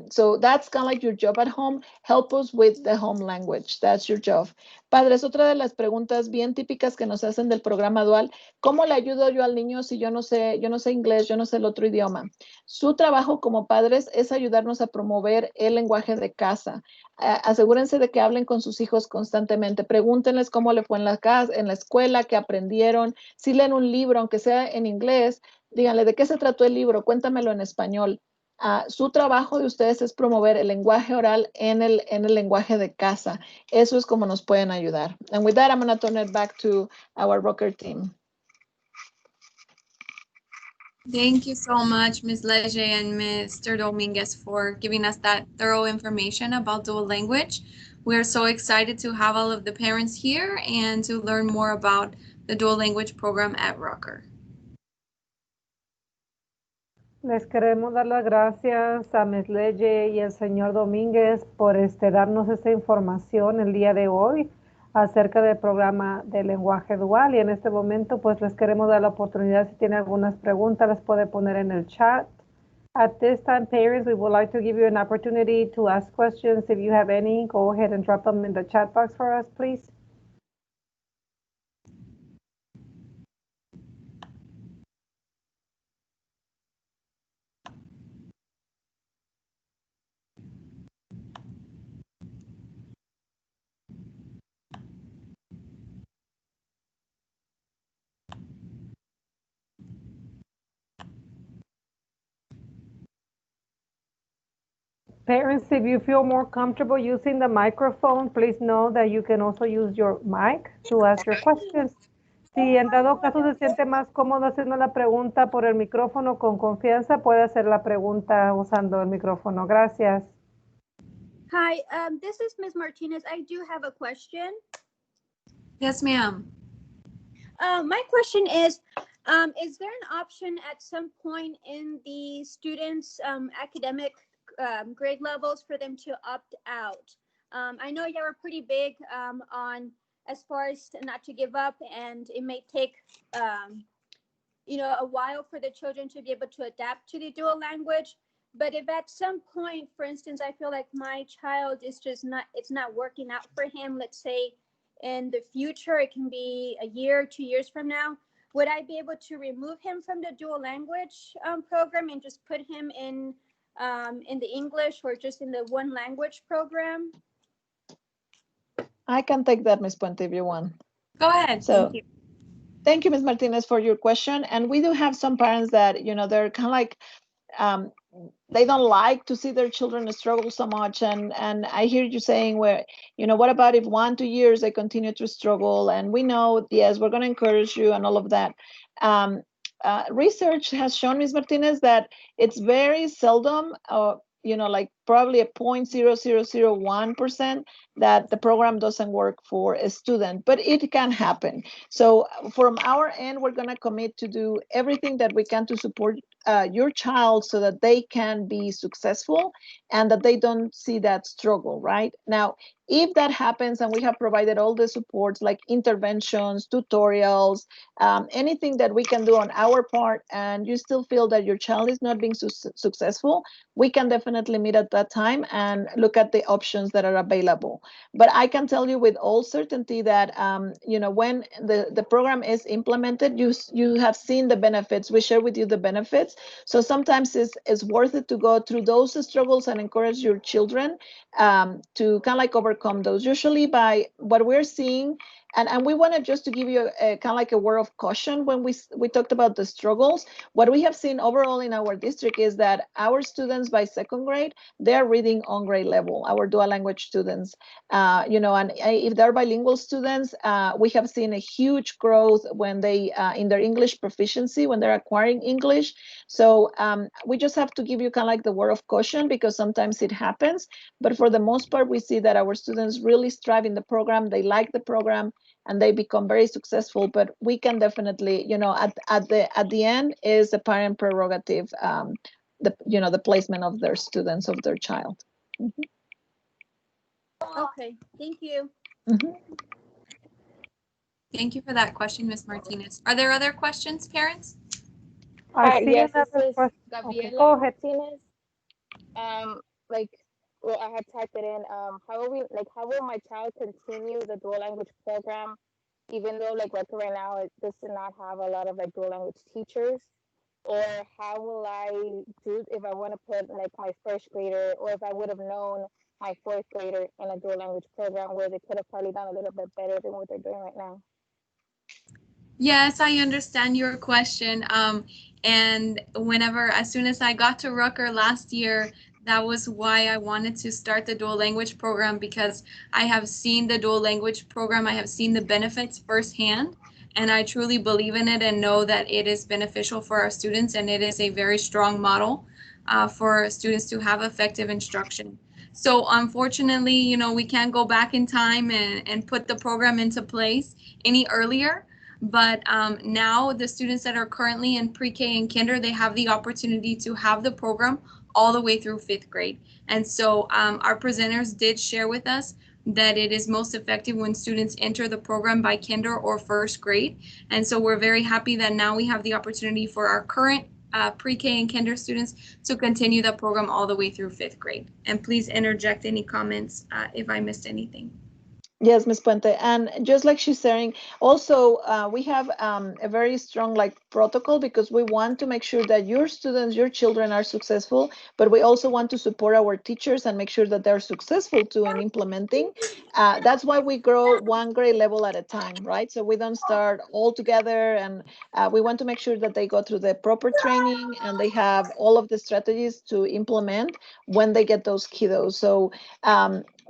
So that's kind of like your job at home. Help us with the home language. That's your job. Padres, otra de las preguntas bien típicas que nos hacen del programa dual, ¿cómo le ayudo yo al niño si yo no sé inglés, yo no sé el otro idioma? Su trabajo como padres es ayudarnos a promover el lenguaje de casa. Asegúrense de que hablen con sus hijos constantemente. Pregúntenles cómo le fue en la casa, en la escuela, qué aprendieron. Si leen un libro, aunque sea en inglés, díganle de qué se trató el libro, cuéntamelo en español. Su trabajo de ustedes es promover el lenguaje oral en el lenguaje de casa. Eso es como nos pueden ayudar. And with that, I'm going to turn it back to our Rucker team. Thank you so much, Ms. Leje and Mr. Dominguez, for giving us that thorough information about dual language. We are so excited to have all of the parents here and to learn more about the dual language program at Rucker. Les queremos dar las gracias a Ms. Leje y al señor Domínguez por darnos esta información el día de hoy acerca del programa de lenguaje dual, y en este momento pues les queremos dar la oportunidad, si tienen algunas preguntas las puede poner en el chat. At this time, parents, we would like to give you an opportunity to ask questions. If you have any, go ahead and drop them in the chat box for us, please. Parents, if you feel more comfortable using the microphone, please know that you can also use your mic to ask your questions. Si en dado caso se siente más cómodo haciendo la pregunta por el micrófono con confianza, puede hacer la pregunta usando el micrófono. Gracias. Hi, this is Ms. Martinez. I do have a question. Yes, ma'am. My question is there an option at some point in the students' academic grade levels for them to opt out? I know you were pretty big on as far as not to give up, and it may take a while for the children to be able to adapt to the dual language. But if at some point, for instance, I feel like my child is just it's not working out for him, let's say in the future, it can be a year, 2 years from now, would I be able to remove him from the dual language program and just put him in the English or just in the one language program? I can take that, Ms. Puente, if you want. Go ahead. So, thank you. Thank you, Ms. Martinez, for your question. And we do have some parents that, they're kind of like, they don't like to see their children struggle so much. And I hear you saying what about if 1, 2 years they continue to struggle? And we know, yes, we're going to encourage you and all of that. Research has shown, Ms. Martinez, that it's very seldom, like probably a 0.0001% that the program doesn't work for a student, but it can happen. So from our end, we're going to commit to do everything that we can to support your child so that they can be successful and that they don't see that struggle, right? Now, if that happens and we have provided all the supports like interventions, tutorials, anything that we can do on our part, and you still feel that your child is not being successful, we can definitely meet at that time and look at the options that are available. But I can tell you with all certainty that when the program is implemented, you have seen the benefits. We share with you the benefits. So sometimes it's worth it to go through those struggles and encourage your children to kind of like overcome those. Usually by what we're seeing, and we wanted just to give you a kind of like a word of caution when we talked about the struggles. What we have seen overall in our district is that our students by second grade, they're reading on grade level, our dual language students. And if they're bilingual students, we have seen a huge growth when they in their English proficiency, when they're acquiring English. So we just have to give you kind of like the word of caution because sometimes it happens. But for the most part, we see that our students really strive in the program. They like the program and they become very successful. But we can definitely, at the end is a parent prerogative, the placement of their students, of their child. Mm-hmm. Okay, thank you. Mm-hmm. Thank you for that question, Ms. Martinez. Are there other questions, parents? I see yes, this another is question. Gabriela Okay, go ahead. Martinez. I had typed it in. How will my child continue the dual language program, even though Rucker right now it does not have a lot of dual language teachers? Or how will I do if I want to put my first grader, or if I would have known my fourth grader in a dual language program where they could have probably done a little bit better than what they're doing right now? Yes, I understand your question. And as soon as I got to Rucker last year, that was why I wanted to start the dual language program, because I have seen the dual language program. I have seen the benefits firsthand, and I truly believe in it and know that it is beneficial for our students, and it is a very strong model for students to have effective instruction. So unfortunately, we can't go back in time and put the program into place any earlier. But now the students that are currently in pre-K and kinder, they have the opportunity to have the program all the way through 5th grade. And so our presenters did share with us that it is most effective when students enter the program by kinder or 1st grade. And so we're very happy that now we have the opportunity for our current pre-K and kinder students to continue the program all the way through 5th grade. And please interject any comments if I missed anything. Yes, Ms. Puente, and just like she's saying, also we have a very strong like protocol because we want to make sure that your students, your children are successful, but we also want to support our teachers and make sure that they're successful too in implementing. That's why we grow one grade level at a time, right? So we don't start all together, and we want to make sure that they go through the proper training and they have all of the strategies to implement when they get those kiddos. So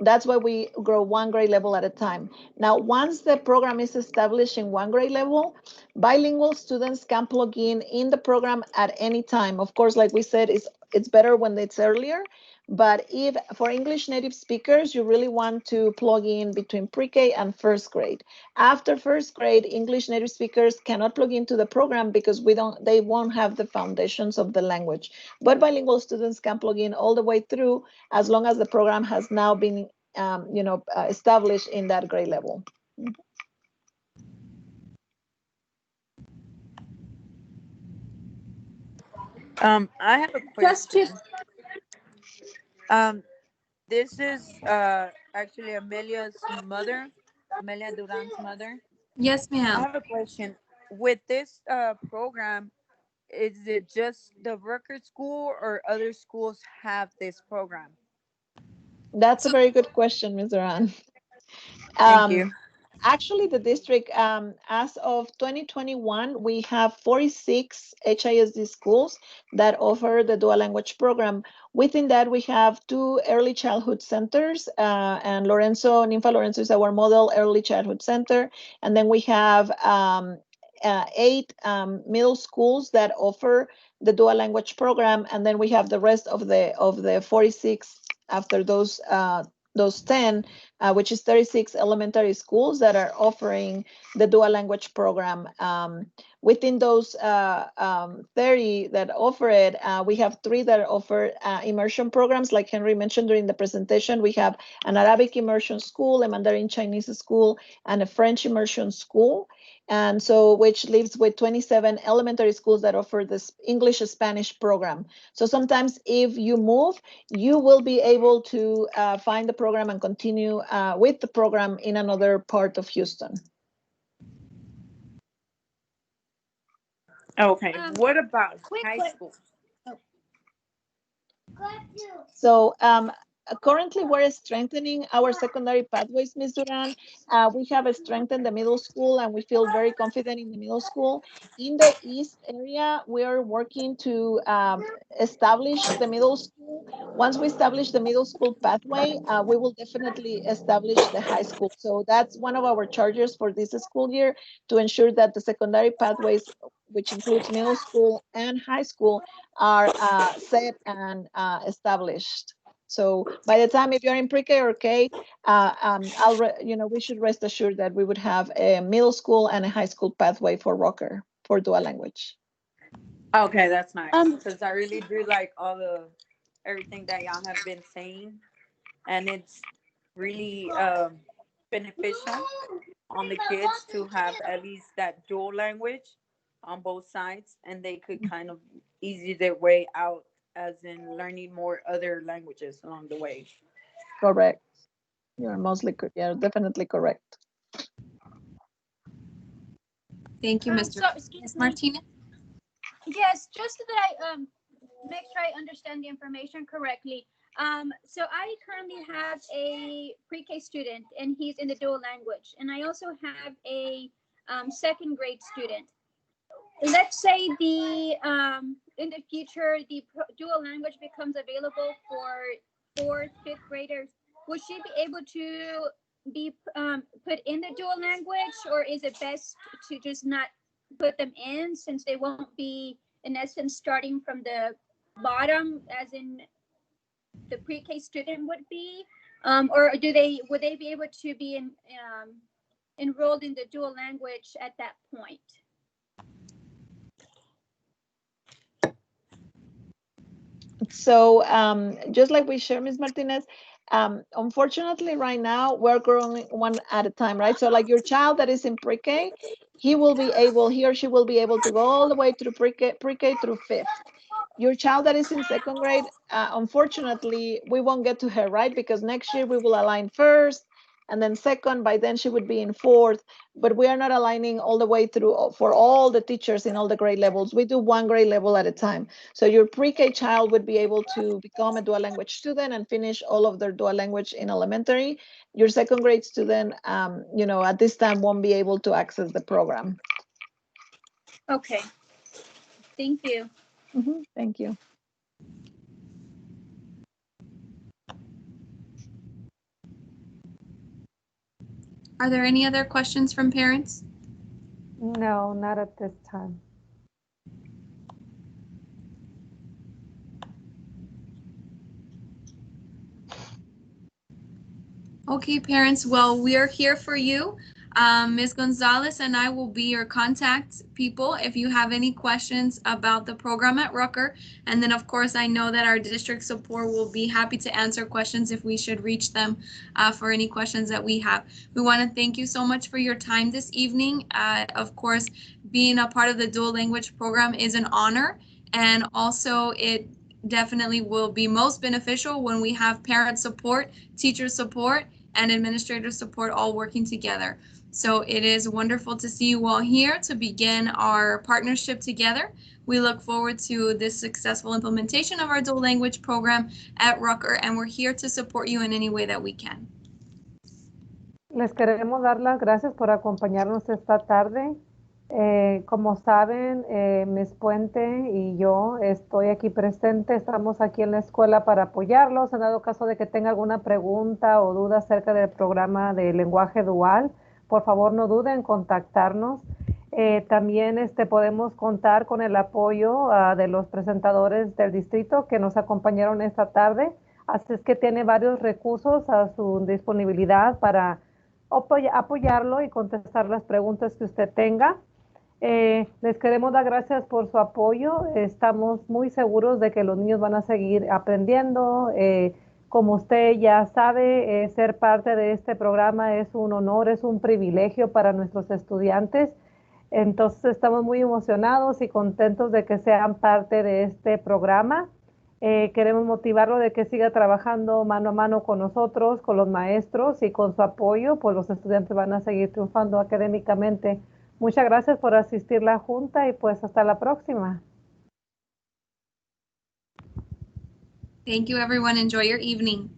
that's why we grow one grade level at a time. Now, once the program is established in one grade level, bilingual students can plug in the program at any time. Of course, like we said, it's better when it's earlier. But if for English native speakers, you really want to plug in between pre-K and first grade. After first grade, English native speakers cannot plug into the program because they won't have the foundations of the language. But bilingual students can plug in all the way through as long as the program has now been established in that grade level. I have a question. This is actually Amelia's mother, Amelia Duran's mother. Yes, I ma'am. have a question. With this program, is it just the Rucker school or other schools have this program? That's a very good question, Ms. Duran. Thank you. Actually, the district, as of 2021, we have 46 HISD schools that offer the dual language program. Within that, we have two early childhood centers, and Ninfa Lorenzo is our model early childhood center. And then we have 8 middle schools that offer the dual language program. And then we have the rest of the 46 after those 10, which is 36 elementary schools that are offering the dual language program. Within those 30 that offer it, we have 3 that offer immersion programs. Like Henry mentioned during the presentation, we have an Arabic immersion school, a Mandarin Chinese school, and a French immersion school. And so, which leaves with 27 elementary schools that offer this English Spanish program. So sometimes if you move, you will be able to find the program and continue with the program in another part of Houston. Okay, what about high school? So currently we're strengthening our secondary pathways, Ms. Duran. We have strengthened the middle school and we feel very confident in the middle school. In the East area, we are working to establish the middle school. Once we establish the middle school pathway, we will definitely establish the high school. So that's one of our charges for this school year, to ensure that the secondary pathways, which includes middle school and high school, are set and established. So by the time, if you're in pre-K or K, we should rest assured that we would have a middle school and a high school pathway for Rucker for dual language. Okay, that's nice, because I really do like everything that y'all have been saying, and it's really beneficial on the kids to have at least that dual language on both sides, and they could kind of easy their way out as in learning more other languages along the way. Correct. You're definitely correct. Thank you, Ms. Martinez. Yes, just so that I make sure I understand the information correctly. So I currently have a pre-K student, and he's in the dual language, and I also have a second grade student. Let's say in the future the dual language becomes available for 4th, 5th graders. Would she be able to be put in the dual language, or is it best to just not put them in, since they won't be in essence starting from the bottom as in the pre-K student would be, or would they be able to be enrolled in the dual language at that point? So just like we share, Ms. Martinez, unfortunately right now we're growing one at a time, right? So like your child that is in pre-K, he or she will be able to go all the way through pre-K through 5th. Your child that is in 2nd grade, unfortunately, we won't get to her, right? Because next year we will align first, And then second, by then she would be in fourth. But we are not aligning all the way through for all the teachers in all the grade levels. We do one grade level at a time. So your pre-K child would be able to become a dual language student and finish all of their dual language in elementary. Your second grade student, at this time won't be able to access the program. Okay. Thank you. Thank you. Are there any other questions from parents? No, not at this time. Okay, parents, well, we are here for you. Ms. Gonzalez and I will be your contact people if you have any questions about the program at Rucker. And then, of course, I know that our district support will be happy to answer questions if we should reach them for any questions that we have. We want to thank you so much for your time this evening. Of course, being a part of the dual language program is an honor, and also it definitely will be most beneficial when we have parent support, teacher support, and administrator support all working together. So it is wonderful to see you all here to begin our partnership together. We look forward to this successful implementation of our dual language program at Rucker, and we're here to support you in any way that we can. Les queremos dar las gracias por acompañarnos esta tarde. Como saben, Ms. Puente y yo estoy aquí presente, estamos aquí en la escuela para apoyarlos. En dado caso de que tenga alguna pregunta o duda acerca del programa de lenguaje dual, por favor no duden en contactarnos. También podemos contar con el apoyo de los presentadores del distrito que nos acompañaron esta tarde. Así es que tiene varios recursos a su disponibilidad para apoyarlo y contestar las preguntas que usted tenga. Les queremos dar gracias por su apoyo. Estamos muy seguros de que los niños van a seguir aprendiendo. Como usted ya sabe, ser parte de este programa es un honor, es un privilegio para nuestros estudiantes. Entonces estamos muy emocionados y contentos de que sean parte de este programa. Queremos motivarlo de que siga trabajando mano a mano con nosotros, con los maestros, y con su apoyo, pues los estudiantes van a seguir triunfando académicamente. Muchas gracias por asistir a la junta y pues hasta la próxima. Thank you, everyone. Enjoy your evening.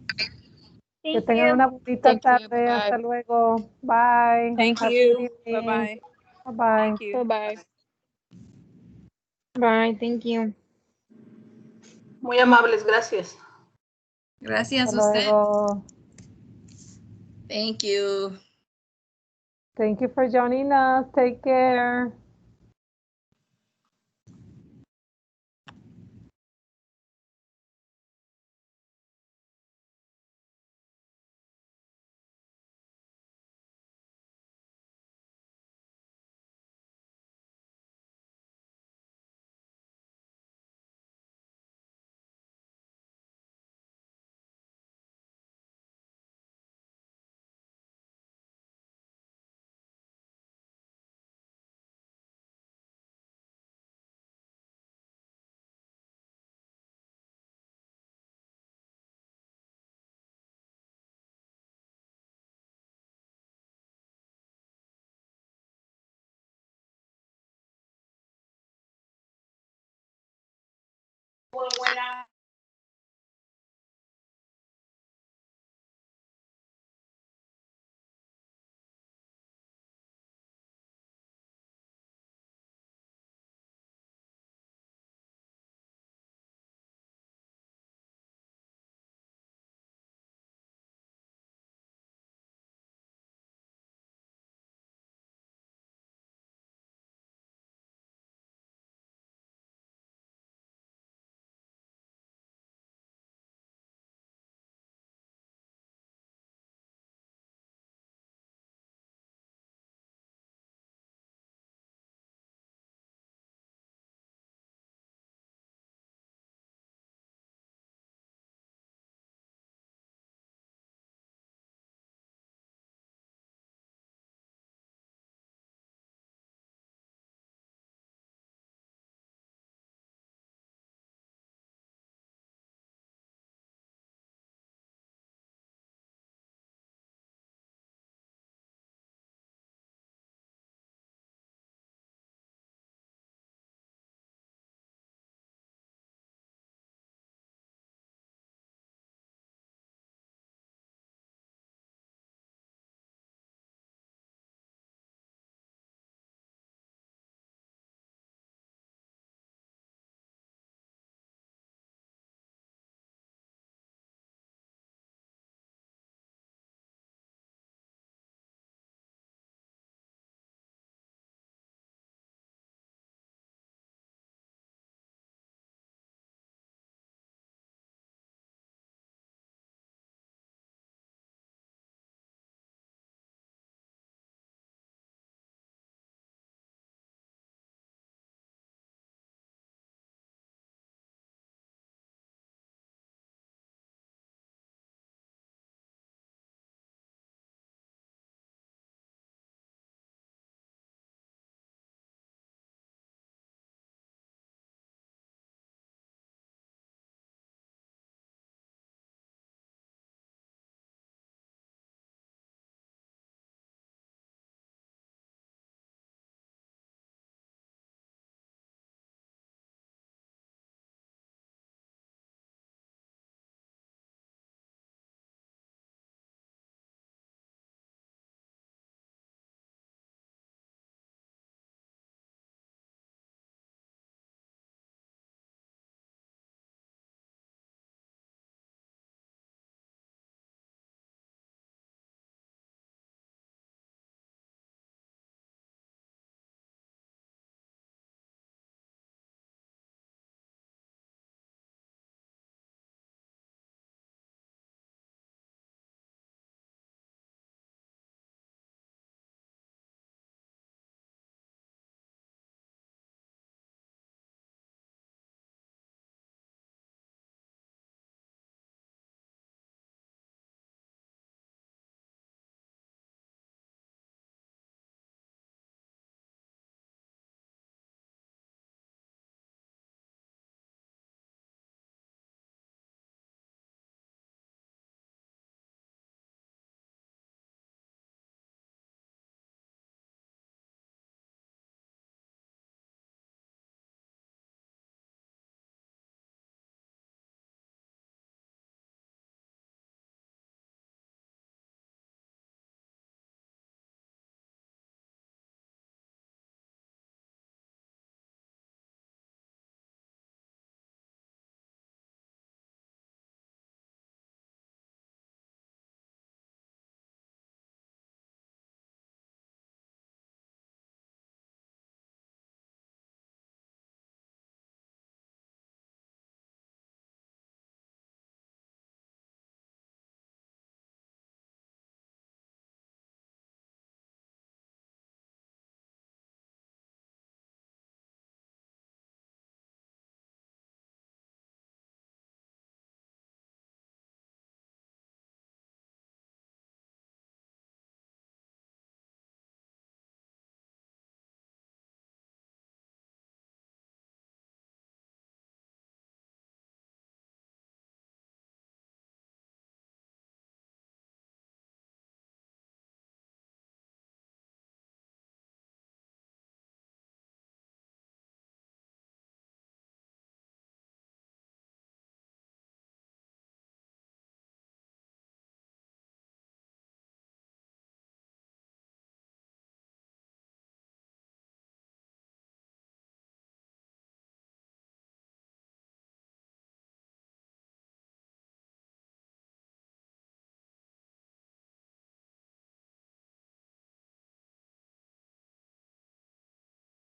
Que tengan una bonita tarde. Hasta luego. Bye. Thank you. Bye-bye. Bye-bye. Thank you. Bye-bye. Bye, thank you. Muy amables, gracias. Gracias Hasta a usted. luego. Thank you. Thank you for joining us. Take care.